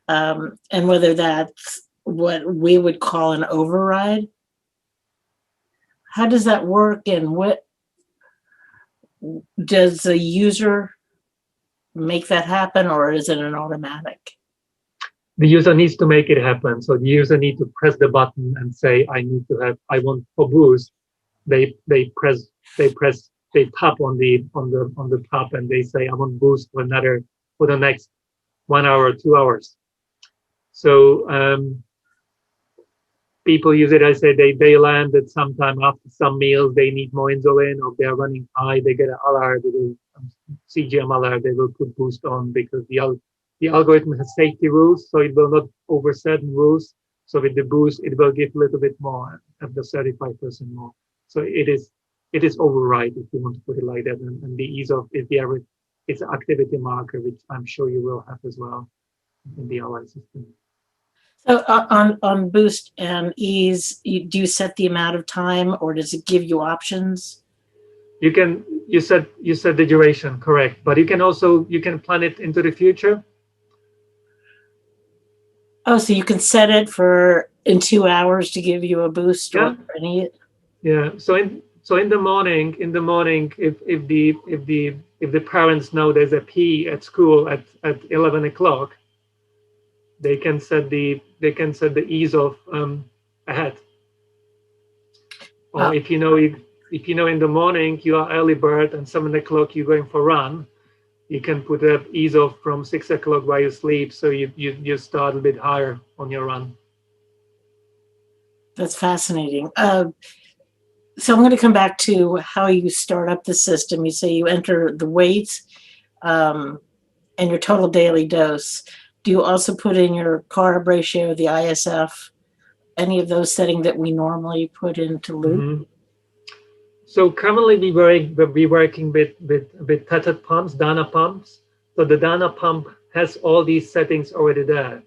and whether that's what we would call an override. How does that work, and what does the user make that happen, or is it an automatic? The user needs to make it happen. So the user needs to press the button and say, I want for boost. They press they tap on the top and they say, I want boost for the next 1 hour, 2 hours. So people use it. I say they land that sometime after some meals they need more insulin, or they are running high, they get an alert, they will CGM alert, they will put boost on, because the algorithm has safety rules, so it will not overset rules. So with the boost, it will give a little bit more, up to 35% more. So it is override, if you want to put it like that. And the ease of it's an activity marker, which I'm sure you will have as well in the LI system. So on boost and ease, do you set the amount of time, or does it give you options? You said the duration, correct, but you can plan it into the future. Oh, so you can set it for in 2 hours to give you a boost, Yeah. or any. Yeah. So in the morning, if the parents know there's a P at school at 11 o'clock, they can set the ease of ahead. Or if you know in the morning you are early bird and 7 o'clock you're going for a run, you can put a ease off from 6 o'clock while you sleep, so you start a bit higher on your run. That's fascinating. So I'm going to come back to how you start up the system. You say you enter the weight and your total daily dose. Do you also put in your carb ratio, the ISF, any of those settings that we normally put into loop? Mm-hmm. So currently we're working with tethered pumps, Dana pumps. So the Dana pump has all these settings already there.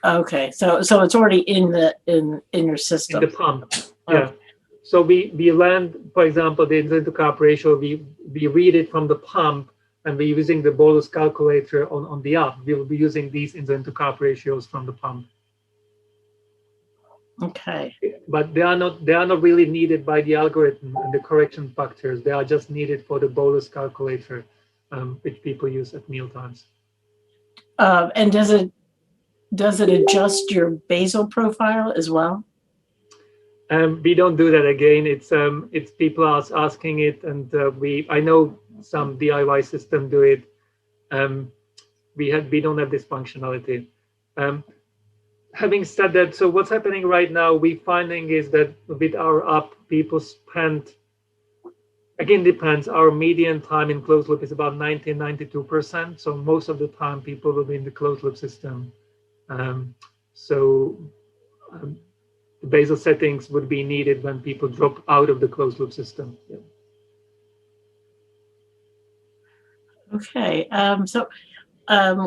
Okay, so it's already in your system. In the pump, yeah. Okay. So we land, for example, the insulin to carb ratio. We read it from the pump, and we're using the bolus calculator on the app. We will be using these insulin to carb ratios from the pump. Okay. But they are not really needed by the algorithm and the correction factors. They are just needed for the bolus calculator, which people use at meal times. And does it adjust your basal profile as well? We don't do that again. It's people are asking it, and I know some DIY system do it. We don't have this functionality. Having said that, so what's happening right now, we're finding is that with our app, people spend, again, depends, our median time in closed loop is about 92%. So most of the time people will be in the closed loop system. The basal settings would be needed when people drop out of the closed loop system. Yeah. Okay.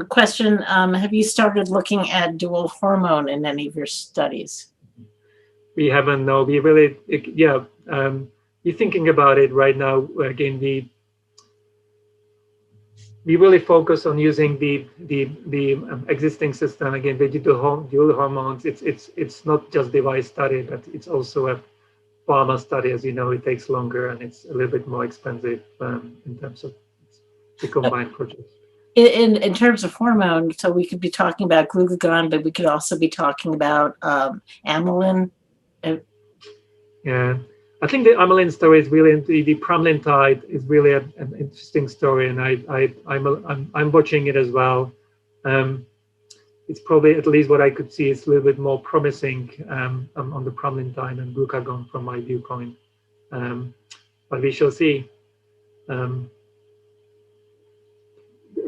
Question, have you started looking at dual hormone in any of your studies? We haven't, no. We really, yeah, we're thinking about it right now. Again, we really focus on using the existing system. Again, the dual hormones. It's not just device study, but it's also a pharma study. As you know, it takes longer and it's a little bit more expensive in terms of the combined projects. In terms of hormone, so we could be talking about glucagon, but we could also be talking about amylin. Yeah, I think the amylin story is really, the pramlintide is really an interesting story, and I'm watching it as well. It's probably, at least what I could see, is a little bit more promising on the pramlintide and glucagon from my viewpoint. But we shall see.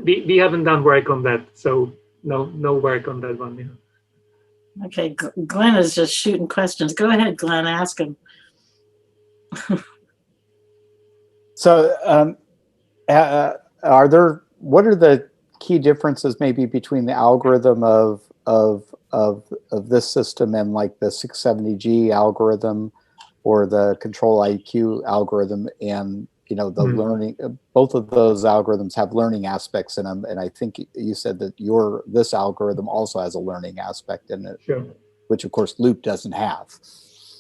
We haven't done work on that, so no work on that one. Yeah. Okay, Glenn is just shooting questions. Go ahead, Glenn, ask him. So what are the key differences maybe between the algorithm of this system and like the 670G algorithm or the control IQ algorithm, and the learning? Both of those algorithms have learning aspects in them, and I think you said that this algorithm also has a learning aspect in it, sure, which of course Loop doesn't have.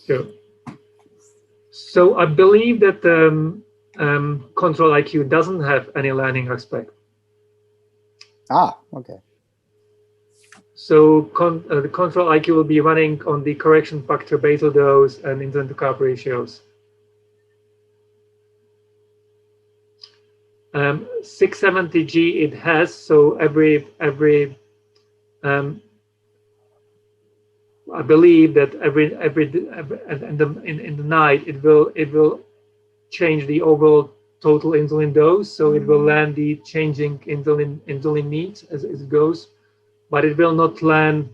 Sure. So I believe that control IQ doesn't have any learning aspect. Okay. So the control IQ will be running on the correction factor, basal dose, and insulin to carb ratios. 670G it has, so every I believe that in the night it will change the overall total insulin dose, so it will land the changing insulin needs as it goes, but it will not land.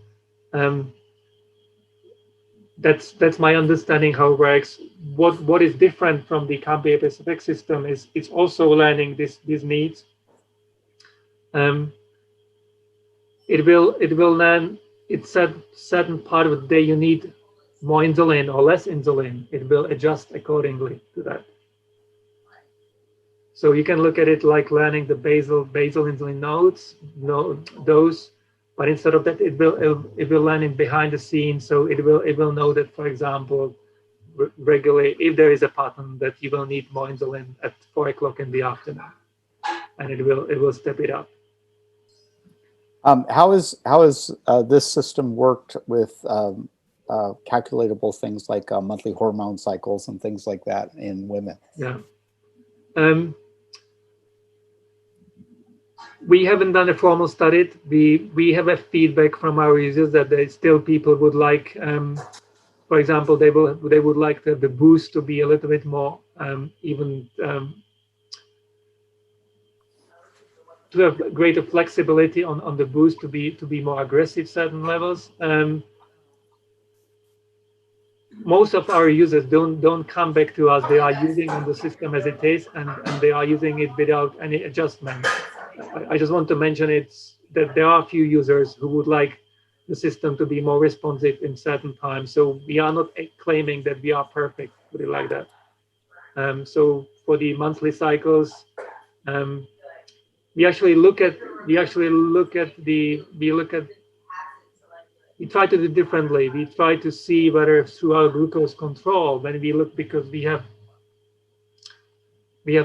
That's my understanding how it works. What is different from the CamAPS FX system is it's also learning these needs. It will learn it's certain part of the day you need more insulin or less insulin. It will adjust accordingly to that. So you can look at it like learning the basal insulin dose, but instead of that, it will learn it behind the scenes. So it will know that, for example, regularly if there is a pattern that you will need more insulin at 4 o'clock in the afternoon, and it will step it up. How has this system worked with calculatable things like monthly hormone cycles and things like that in women? Yeah. We haven't done a formal study. We have a feedback from our users that there still people would like, for example, they would like the boost to be a little bit more to have greater flexibility on the boost to be more aggressive certain levels. Most of our users don't come back to us. They are using on the system as it is, and they are using it without any adjustment. I just want to mention that there are a few users who would like the system to be more responsive in certain times. So we are not claiming that we are perfect, put it like that. So for the monthly cycles, we try to do differently. We try to see whether through our glucose control, when we look, because we have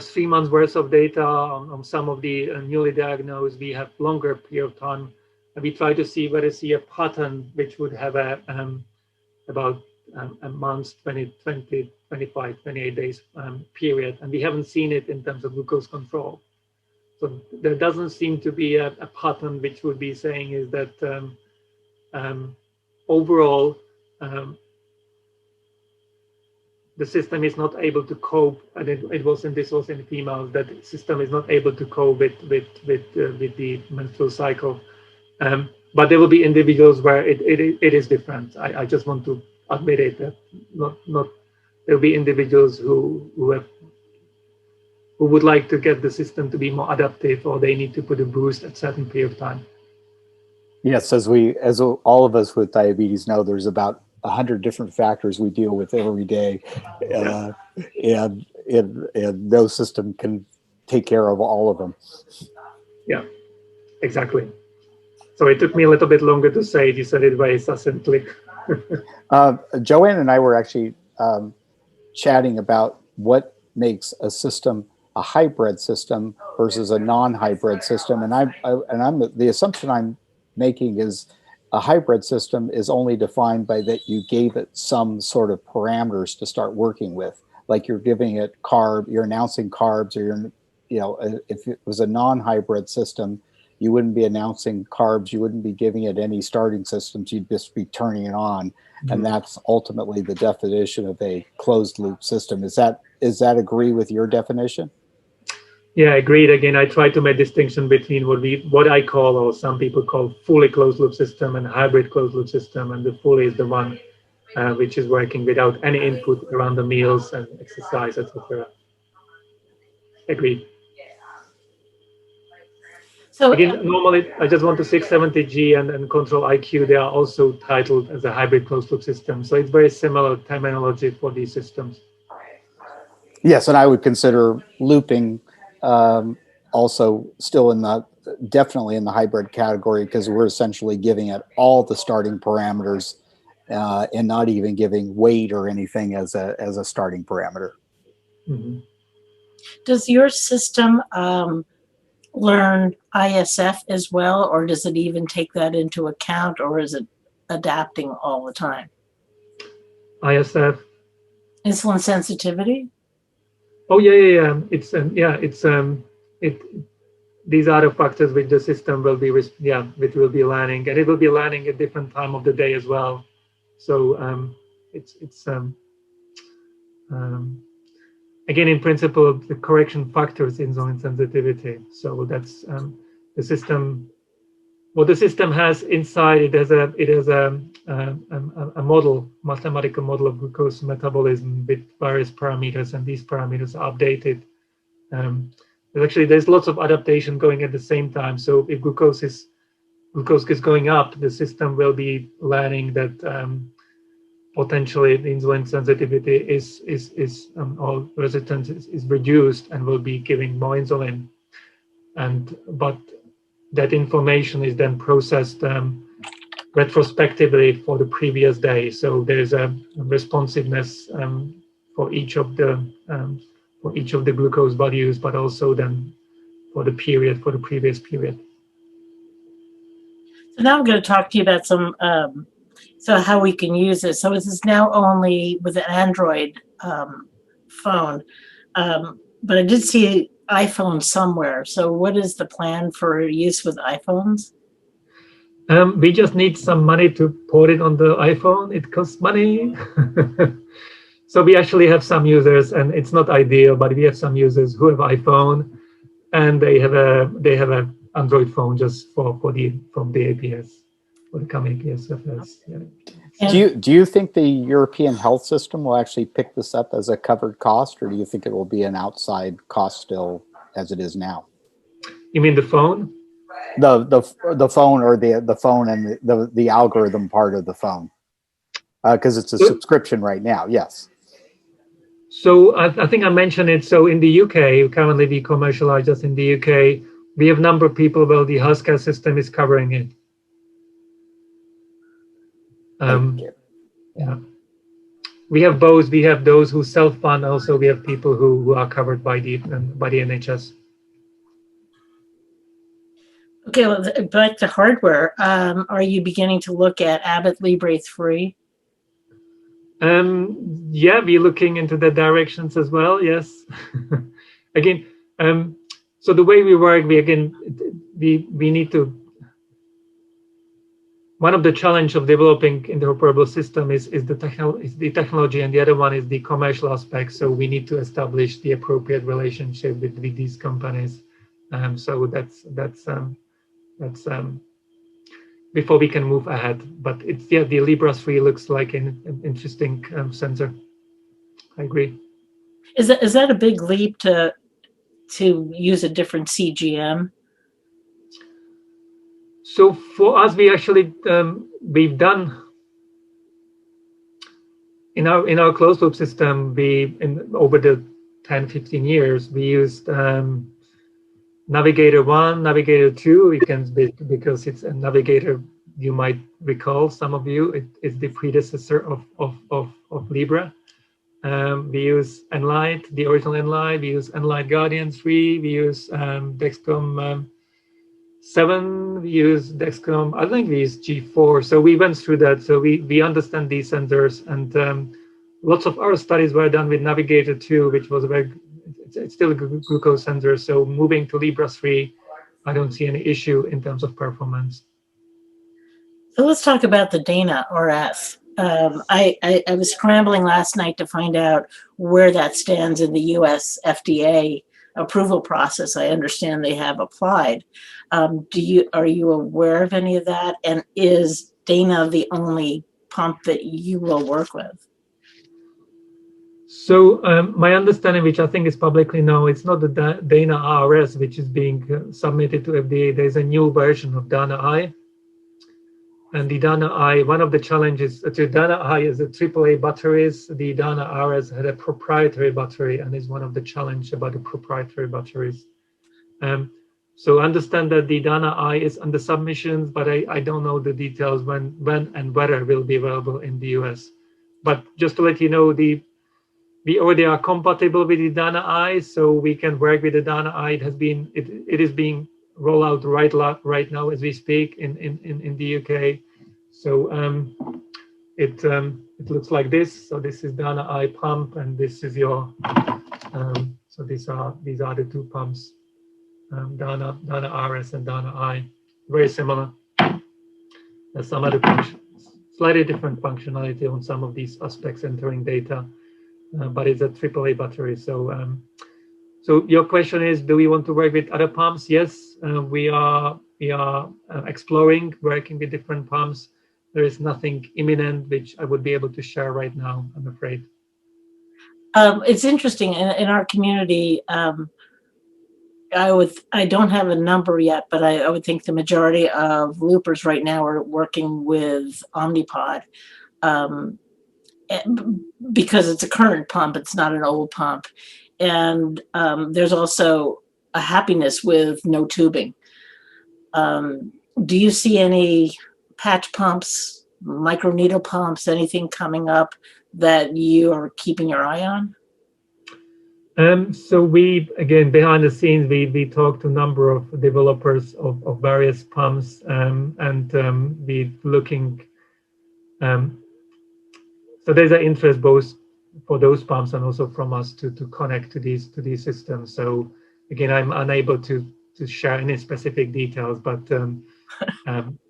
3 months worth of data on some of the newly diagnosed. We have longer period of time, and we try to see whether see a pattern which would have about a month, 20, 25, 28 days period, and we haven't seen it in terms of glucose control. So there doesn't seem to be a pattern which would be saying is that overall the system is not able to cope, and this was in females, that the system is not able to cope with the menstrual cycle. But there will be individuals where it is different. I just want to admit it, that not there will be individuals who would like to get the system to be more adaptive, or they need to put a boost at certain period of time. Yes, as all of us with diabetes know, there's about 100 different factors we deal with every day, and no system can take care of all of them. Yeah, exactly. So it took me a little bit longer to say it. You said it very succinctly. Joanne and I were actually chatting about what makes a system a hybrid system versus a non-hybrid system, and the assumption I'm making is a hybrid system is only defined by that you gave it some sort of parameters to start working with, like you're giving it you're announcing carbs, or if it was a non-hybrid system, you wouldn't be announcing carbs, you wouldn't be giving it any starting systems, you'd just be turning it on. Mm-hmm. And that's ultimately the definition of a closed loop system. Is that agree with your definition? Yeah, agreed. Again, I try to make distinction between what I call, or some people call, fully closed loop system and hybrid closed loop system, and the fully is the one which is working without any input around the meals and exercise, etc. Agreed. So again, normally I just want to 670G and Control IQ. They are also titled as a hybrid closed loop system, so it's very similar terminology for these systems. Yes, and I would consider looping also still definitely in the hybrid category, because we're essentially giving it all the starting parameters and not even giving weight or anything as a starting parameter. Mm-hmm. Does your system learn ISF as well, or does it even take that into account, or is it adapting all the time? ISF. Insulin sensitivity? Oh yeah. It's these are the factors which the system will be, which will be learning, and it will be learning at different time of the day as well. So it's again, in principle, the correction factors insulin sensitivity. So that's the system. What the system has inside it has a model, mathematical model of glucose metabolism with various parameters, and these parameters are updated. There's lots of adaptation going at the same time. So if glucose is going up, the system will be learning that potentially the insulin sensitivity or resistance is reduced and will be giving more insulin. But that information is then processed retrospectively for the previous day. So there's a responsiveness for each of the glucose values, but also then for the previous period. So now I'm going to talk to you about some, so how we can use it. So this is now only with an Android phone, but I did see iPhone somewhere. So what is the plan for use with iPhones? We just need some money to put it on the iPhone. It costs money. So we actually have some users, and it's not ideal, but we have some users who have iPhone, and they have a Android phone just from the APS, for the CamAPS FX. Yeah. Do you think the European health system will actually pick this up as a covered cost, or do you think it will be an outside cost still as it is now? You mean the phone? The phone, or the phone and the algorithm part of the phone, because it's a subscription right now. Yes. So I think I mentioned it. So in the UK, currently we commercialize just in the UK. We have a number of people where the healthcare system is covering it. Yeah. We have both. We have those who self-fund. Also, we have people who are covered by the NHS. Okay, well, back to hardware. Are you beginning to look at Abbott Libre 3? Yeah, we're looking into the directions as well. Yes. Again, so the way we work, we need to. One of the challenge of developing interoperable system is the technology, and the other one is the commercial aspect. So we need to establish the appropriate relationship with these companies. So that's before we can move ahead. But the Libre 3 looks like an interesting sensor. I agree. Is that a big leap to use a different CGM? So for us, we actually we've done in our closed loop system. Over the 10-15 years, we used Navigator 1, Navigator 2. Because it's a Navigator. You might recall, some of you, it's the predecessor of Libre. We use Enlight, the original Enlight. We use Enlight Guardian 3. We use Dexcom 7. We use Dexcom. I think we use G4. So we went through that. So we understand these sensors, and lots of our studies were done with Navigator 2, which was it's still a glucose sensor. So moving to Libre 3, I don't see any issue in terms of performance. So let's talk about the Dana RF. I was scrambling last night to find out where that stands in the US FDA approval process. I understand they have applied. Are you aware of any of that? And is Dana the only pump that you will work with? So my understanding, which I think is publicly known, it's not the Dana RS which is being submitted to FDA. There's a new version of Dana I. And the Dana I, one of the challenges to Dana I is the AAA batteries. The Dana RS had a proprietary battery, and is one of the challenge about the proprietary batteries. So understand that the Dana I is under submissions, but I don't know the details when and whether it will be available in the US. But just to let you know, we already are compatible with the Dana I, so we can work with the Dana I. It is being rolled out right now as we speak in the UK. So it looks like this. So this is Dana I pump, and this is your. So these are the two pumps. Dana RS and Dana I, very similar. There's some other slightly different functionality on some of these aspects entering data, but it's a AAA battery. So your question is, do we want to work with other pumps? Yes, we are exploring working with different pumps. There is nothing imminent which I would be able to share right now, I'm afraid. It's interesting in our community. I don't have a number yet, but I would think the majority of loopers right now are working with Omnipod, because it's a current pump, it's not an old pump. And there's also a happiness with no tubing. Do you see any patch pumps, microneedle pumps, anything coming up that you are keeping your eye on? So we, again, behind the scenes, we talked to a number of developers of various pumps, and we looking. So there's an interest both for those pumps and also from us to connect to these systems. So again, I'm unable to share any specific details, but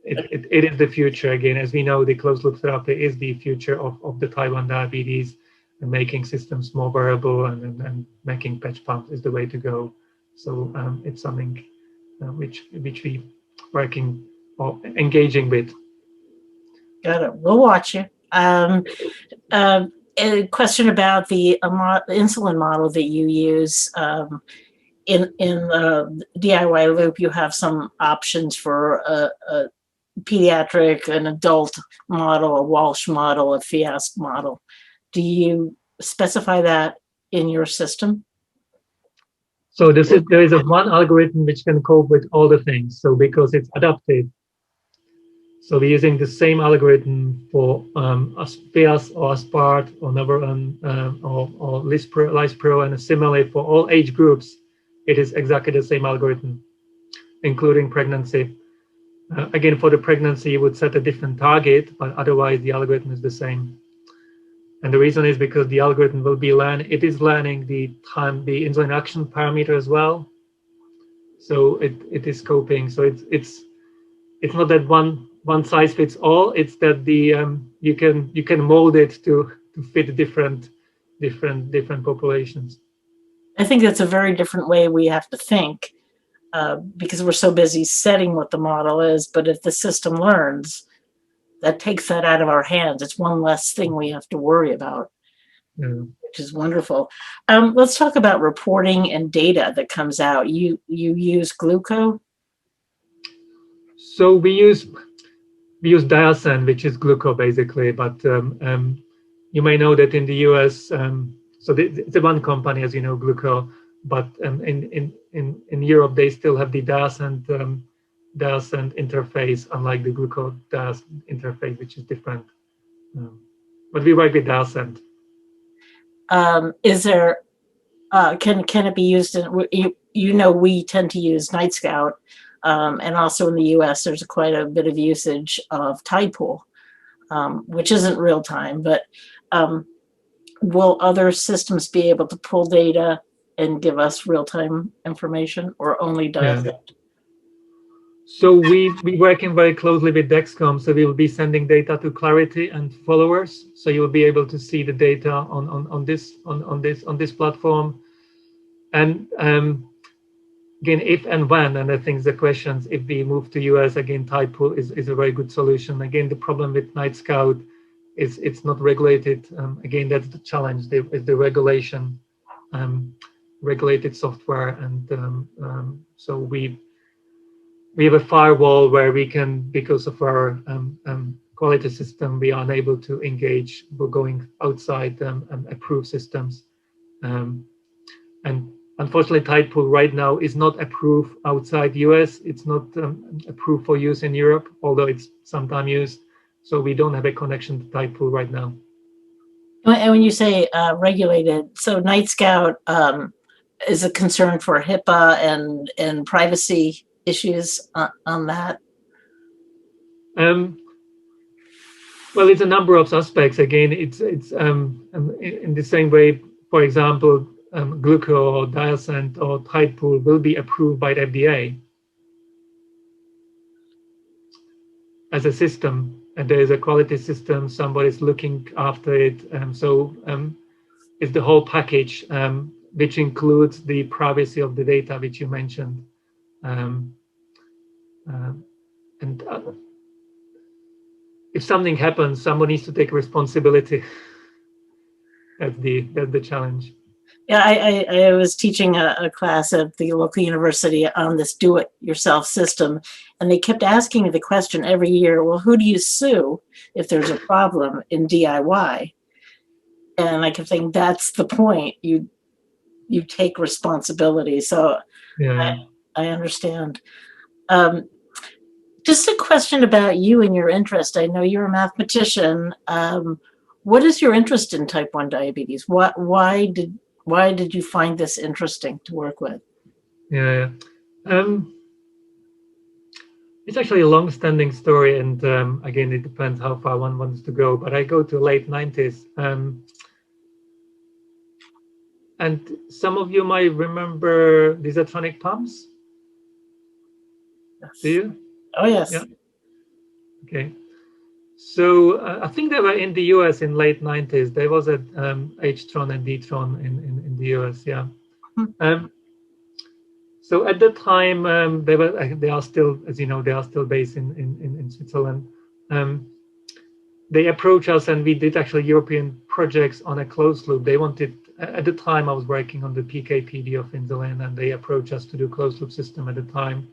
it is the future. Again, as we know, the closed loop therapy is the future of the Type 1 diabetes, and making systems more wearable and making patch pumps is the way to go. So it's something which we working or engaging with. Got it. We'll watch you. A question about the insulin model that you use. In the DIY loop, you have some options for a pediatric, an adult model, a Walsh model, a Fiasp model. Do you specify that in your system? So there is one algorithm which can cope with all the things. So because it's adaptive, so we're using the same algorithm for Fiasp or Aspart or Navarone or Lispro, and similarly for all age groups, it is exactly the same algorithm, including pregnancy. Again, for the pregnancy, you would set a different target, but otherwise the algorithm is the same. And the reason is because the algorithm will be it is learning the insulin action parameter as well. So it is coping. So it's not that one size fits all. It's that you can mold it to fit different populations. I think that's a very different way we have to think, because we're so busy setting what the model is. But if the system learns, that takes that out of our hands. It's one less thing we have to worry about, which is wonderful. Let's talk about reporting and data that comes out. You use Gluco? So we use Diasen, which is Gluco basically, but you may know that in the US, so it's a one company, as you know, Gluco, but in Europe they still have the Diasen interface, unlike the Gluco Diasen interface, which is different. But we work with Diasen. Is there can it be used in, we tend to use Night Scout, and also in the US there's quite a bit of usage of Tidepool, which isn't real time, but will other systems be able to pull data and give us real time information, or only Diasen? Yeah. So we working very closely with Dexcom, so we will be sending data to Clarity and followers. So you will be able to see the data on this platform. And again, if and when, and I think the questions, if we move to US, again, Tidepool is a very good solution. Again, the problem with Night Scout is it's not regulated. Again, that's the challenge, is the regulation, regulated software. And so we have a firewall where we can, because of our quality system, we are unable to engage. We're going outside approved systems. And unfortunately, Tidepool right now is not approved outside US. It's not approved for use in Europe, although it's sometimes used. So we don't have a connection to Tidepool right now. And when you say regulated, so Night Scout is a concern for HIPAA and privacy issues on that? Well, it's a number of aspects. Again, it's in the same way. For example, glucose or diascent or tide pool will be approved by the FDA as a system, and there is a quality system, somebody's looking after it. It's the whole package, which includes the privacy of the data, which you mentioned. Um, and if something happens, someone needs to take responsibility. That's the challenge. Yeah, I was teaching a class at the local university on this do-it-yourself system, and they kept asking me the question every year, well, who do you sue if there's a problem in DIY? And I kept saying, that's the point. You take responsibility. So Yeah. I understand. Just a question about you and your interest. I know you're a mathematician. What is your interest in type 1 diabetes? Why did you find this interesting to work with? Yeah. It's actually a long-standing story, and again, it depends how far one wants to go. But I go to late 90s, and some of you might remember these electronic pumps. Yes. Do you? Oh, yes. Yeah. Okay. So I think they were in the US in late 90s. There was a H-tron and D-tron in the US. Yeah. So at the time, they are still, as you know, they are still based in Switzerland. They approached us, and we did actually European projects on a closed loop. They wanted, at the time, I was working on the PKPD of insulin, and they approached us to do closed loop system at the time.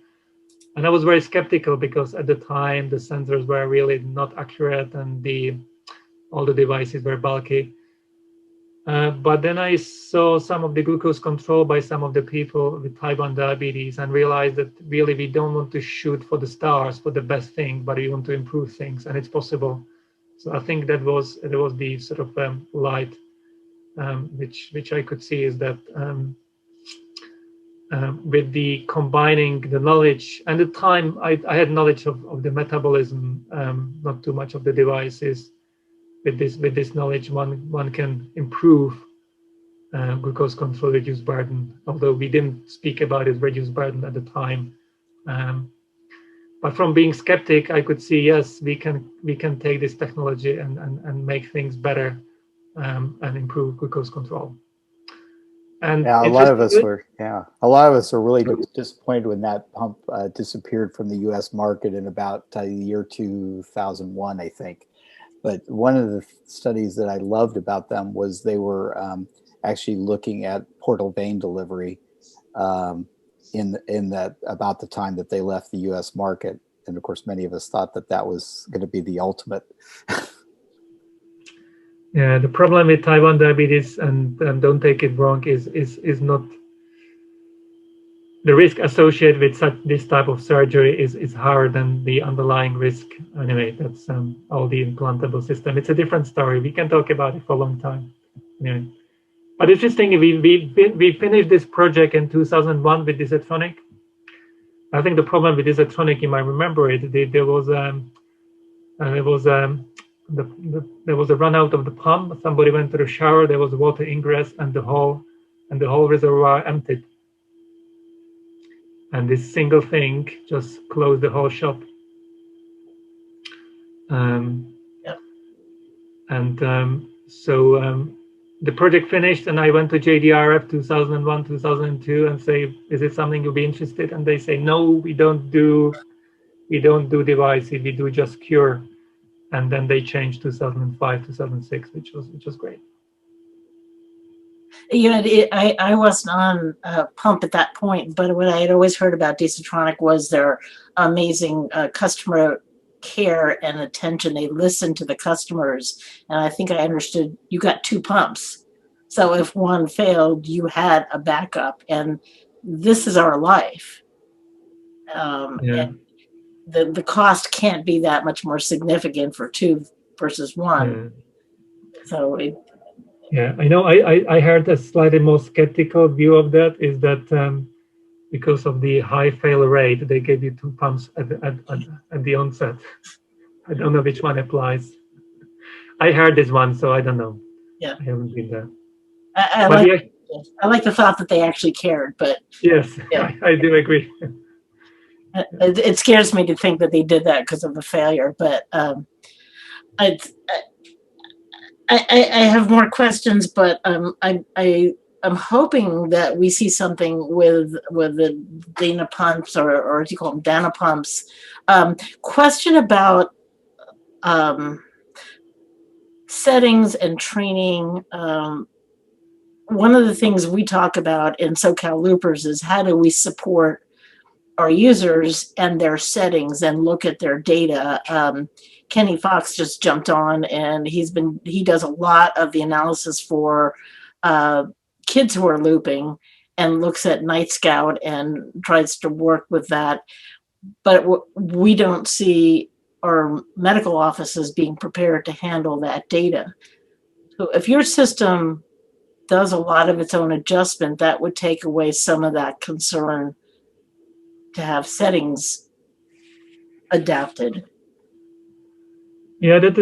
And I was very skeptical because at the time the sensors were really not accurate, and all the devices were bulky. But then I saw some of the glucose control by some of the people with type 1 diabetes, and realized that really we don't want to shoot for the stars, for the best thing, but we want to improve things, and it's possible. So I think that was the sort of light which I could see, is that with the combining the knowledge, and at the time I had knowledge of the metabolism, not too much of the devices. With this knowledge, one can improve glucose control, reduce burden, although we didn't speak about it, reduce burden at the time. But from being skeptic, I could see, yes, we can take this technology and make things better, and improve glucose control. And yeah, a lot of us are really disappointed when that pump disappeared from the U.S. market in about the year 2001, I think. But one of the studies that I loved about them was they were actually looking at portal vein delivery in that about the time that they left the U.S. market, and of course, many of us thought that was going to be the ultimate. Yeah, the problem with type 1 diabetes, and don't take it wrong, is not the risk associated with this type of surgery is higher than the underlying risk. Anyway, that's all the implantable system. It's a different story. We can talk about it for a long time. Anyway, but it's interesting. We finished this project in 2001 with this electronic. I think the problem with this electronic, you might remember it. There was a run out of the pump. Somebody went to the shower. There was water ingress, and the whole reservoir emptied. And this single thing just closed the whole shop. Yep. And so the project finished, and I went to JDRF 2001, 2002, and say, "Is it something you'll be interested?" And they say, "No, we don't do devices. We do just cure." And then they changed 2005, 2006, which was great. You know, I wasn't on Pump at that point, but what I had always heard about Desatronic was their amazing customer care and attention. They listened to the customers, and I think I understood you got 2 pumps. So if one failed, you had a backup, and this is our life. Yeah. And the cost can't be that much more significant for 2 versus 1. Yeah. So Yeah, I know. I heard a slightly more skeptical view of that, is that because of the high fail rate, they gave you 2 pumps at the onset. I don't know which one applies. I heard this one, so I don't know. Yeah. I haven't been there. I But like I like the thought that they actually cared, but Yes, yeah. I do agree. It scares me to think that they did that because of the failure, but I, I have more questions, but I'm hoping that we see something with the Dana pumps or do you call them Dana pumps? Question about settings and training. One of the things we talk about in SoCal Loopers is how do we support our users and their settings and look at their data. Kenny Fox just jumped on and he does a lot of the analysis for kids who are looping and looks at Night Scout and tries to work with that. But we don't see our medical offices being prepared to handle that data. So if your system does a lot of its own adjustment, that would take away some of that concern to have settings adapted. Yeah, that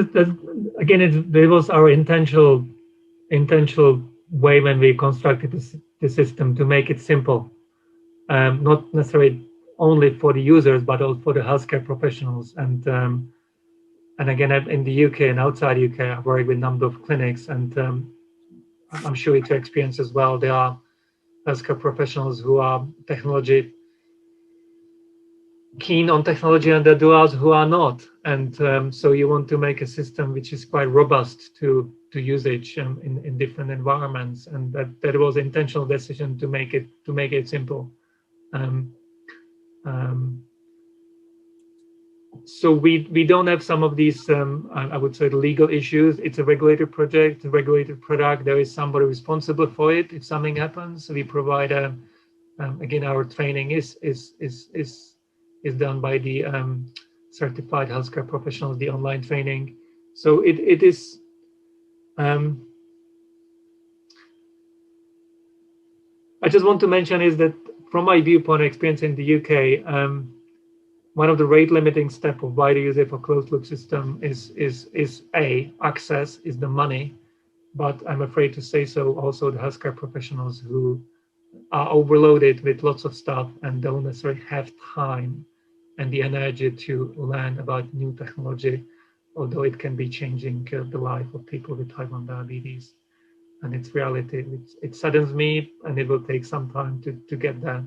again, that was our intentional way when we constructed the system to make it simple, not necessarily only for the users, but also for the healthcare professionals. And again, in the UK and outside UK, I work with a number of clinics, and I'm sure it's your experience as well. There are healthcare professionals who are keen on technology, and there are those who are not. And so you want to make a system which is quite robust to usage in different environments, and that was an intentional decision to make it simple. So we don't have some of these I would say legal issues. It's a regulated project, a regulated product. There is somebody responsible for it if something happens. We provide again, our training is done by the certified healthcare professionals, the online training. So it is I just want to mention is that from my viewpoint experience in the UK, one of the rate limiting step of why to use it for closed loop system is access, is the money, but I'm afraid to say so also the healthcare professionals who are overloaded with lots of stuff and don't necessarily have time and the energy to learn about new technology, although it can be changing the life of people with type 1 diabetes. And it's reality. It saddens me, and it will take some time to get there.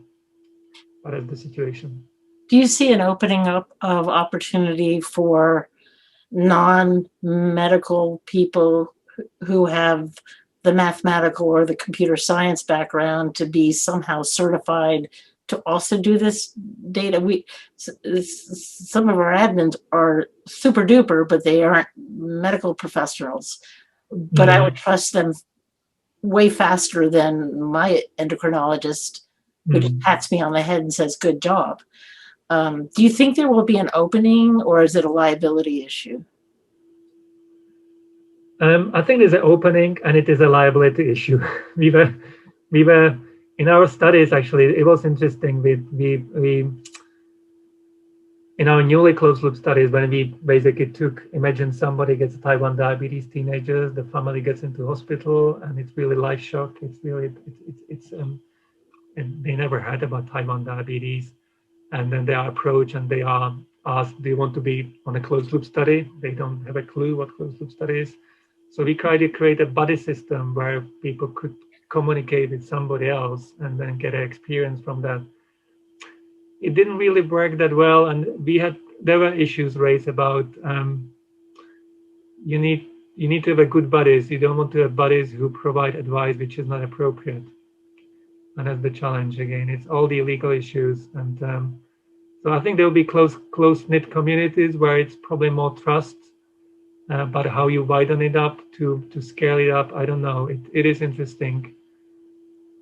But that's the situation. Do you see an opening up of opportunity for non-medical people who have the mathematical or the computer science background to be somehow certified to also do this data? Some of our admins are super duper, but they aren't medical professionals. But I would trust them way faster than my endocrinologist who just pats me on the head and says, good job. Do you think there will be an opening, or is it a liability issue? I think there's an opening, and it is a liability issue. we were in our studies, actually, it was interesting. We in our newly closed loop studies, when we basically imagine somebody gets type 1 diabetes, teenagers, the family gets into hospital, and it's really life shock. It's really, and they never heard about type 1 diabetes. And then they are approached and they are asked, do you want to be on a closed loop study? They don't have a clue what closed loop study is. So we tried to create a buddy system where people could communicate with somebody else and then get an experience from that. It didn't really work that well, and there were issues raised about you need to have a good buddies. You don't want to have buddies who provide advice which is not appropriate, and that's the challenge again. It's all the legal issues, and so I think there will be close-knit communities where it's probably more trust, but how you widen it up to scale it up, I don't know. It is interesting.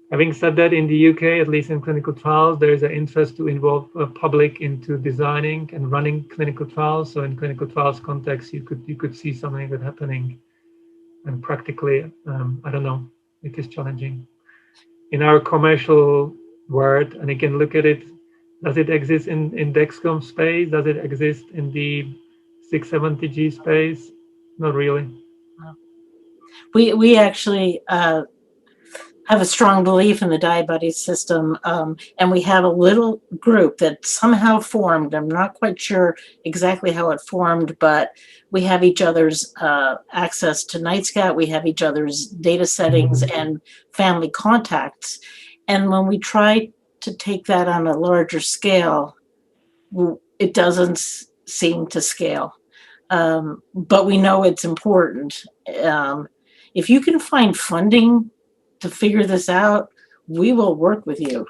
Having said that, in the UK, at least in clinical trials, there is an interest to involve public into designing and running clinical trials. So in clinical trials context, you could see something that's happening, and practically, I don't know, it is challenging. In our commercial world, and again, look at it, does it exist in Dexcom space? Does it exist in the 670G space? Not really. We actually have a strong belief in the diabetes system, and we have a little group that somehow formed. I'm not quite sure exactly how it formed, but we have each other's access to Nightscout. We have each other's data settings and family contacts. And when we try to take that on a larger scale, it doesn't seem to scale. But we know it's important. If you can find funding to figure this out, we will work with you.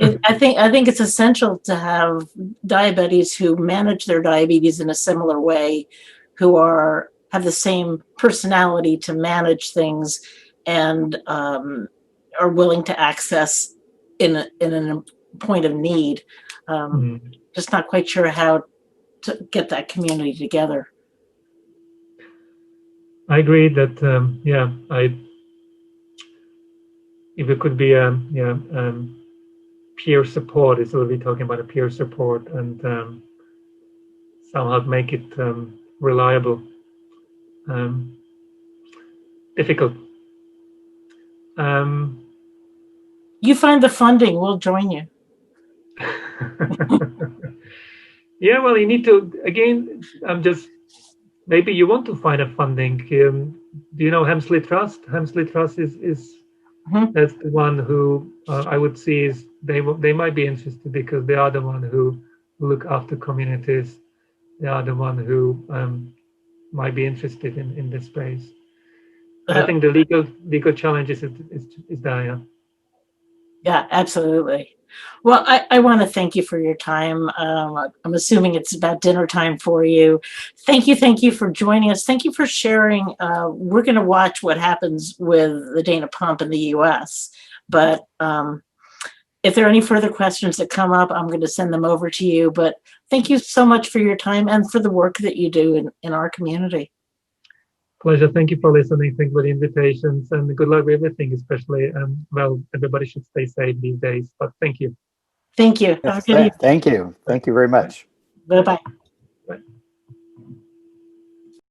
I think it's essential to have diabetes who manage their diabetes in a similar way, who have the same personality to manage things, and are willing to access in a point of need. Just not quite sure how to get that community together. I agree that if it could be peer support, it's really talking about a peer support, and somehow make it reliable. Difficult. You find the funding, we'll join you. Yeah, well, you need to, again, maybe you want to find a funding. Do you know Hemsley Trust? Hemsley Trust is that's the one who I would see is they might be interested, because they are the one who look after communities. They are the one who might be interested in this space. But I think the legal challenges is there. Yeah. Yeah, absolutely. Well, I want to thank you for your time. I'm assuming it's about dinner time for you. Thank you for joining us. Thank you for sharing. We're going to watch what happens with the Dana pump in the U.S. But if there are any further questions that come up, I'm going to send them over to you. But thank you so much for your time and for the work that you do in our community. Pleasure. Thank you for listening. Thank you for the invitations, and good luck with everything, especially, well, everybody should stay safe these days, but thank you. Thank you. Thank you. Thank you very much. Bye-bye. Bye.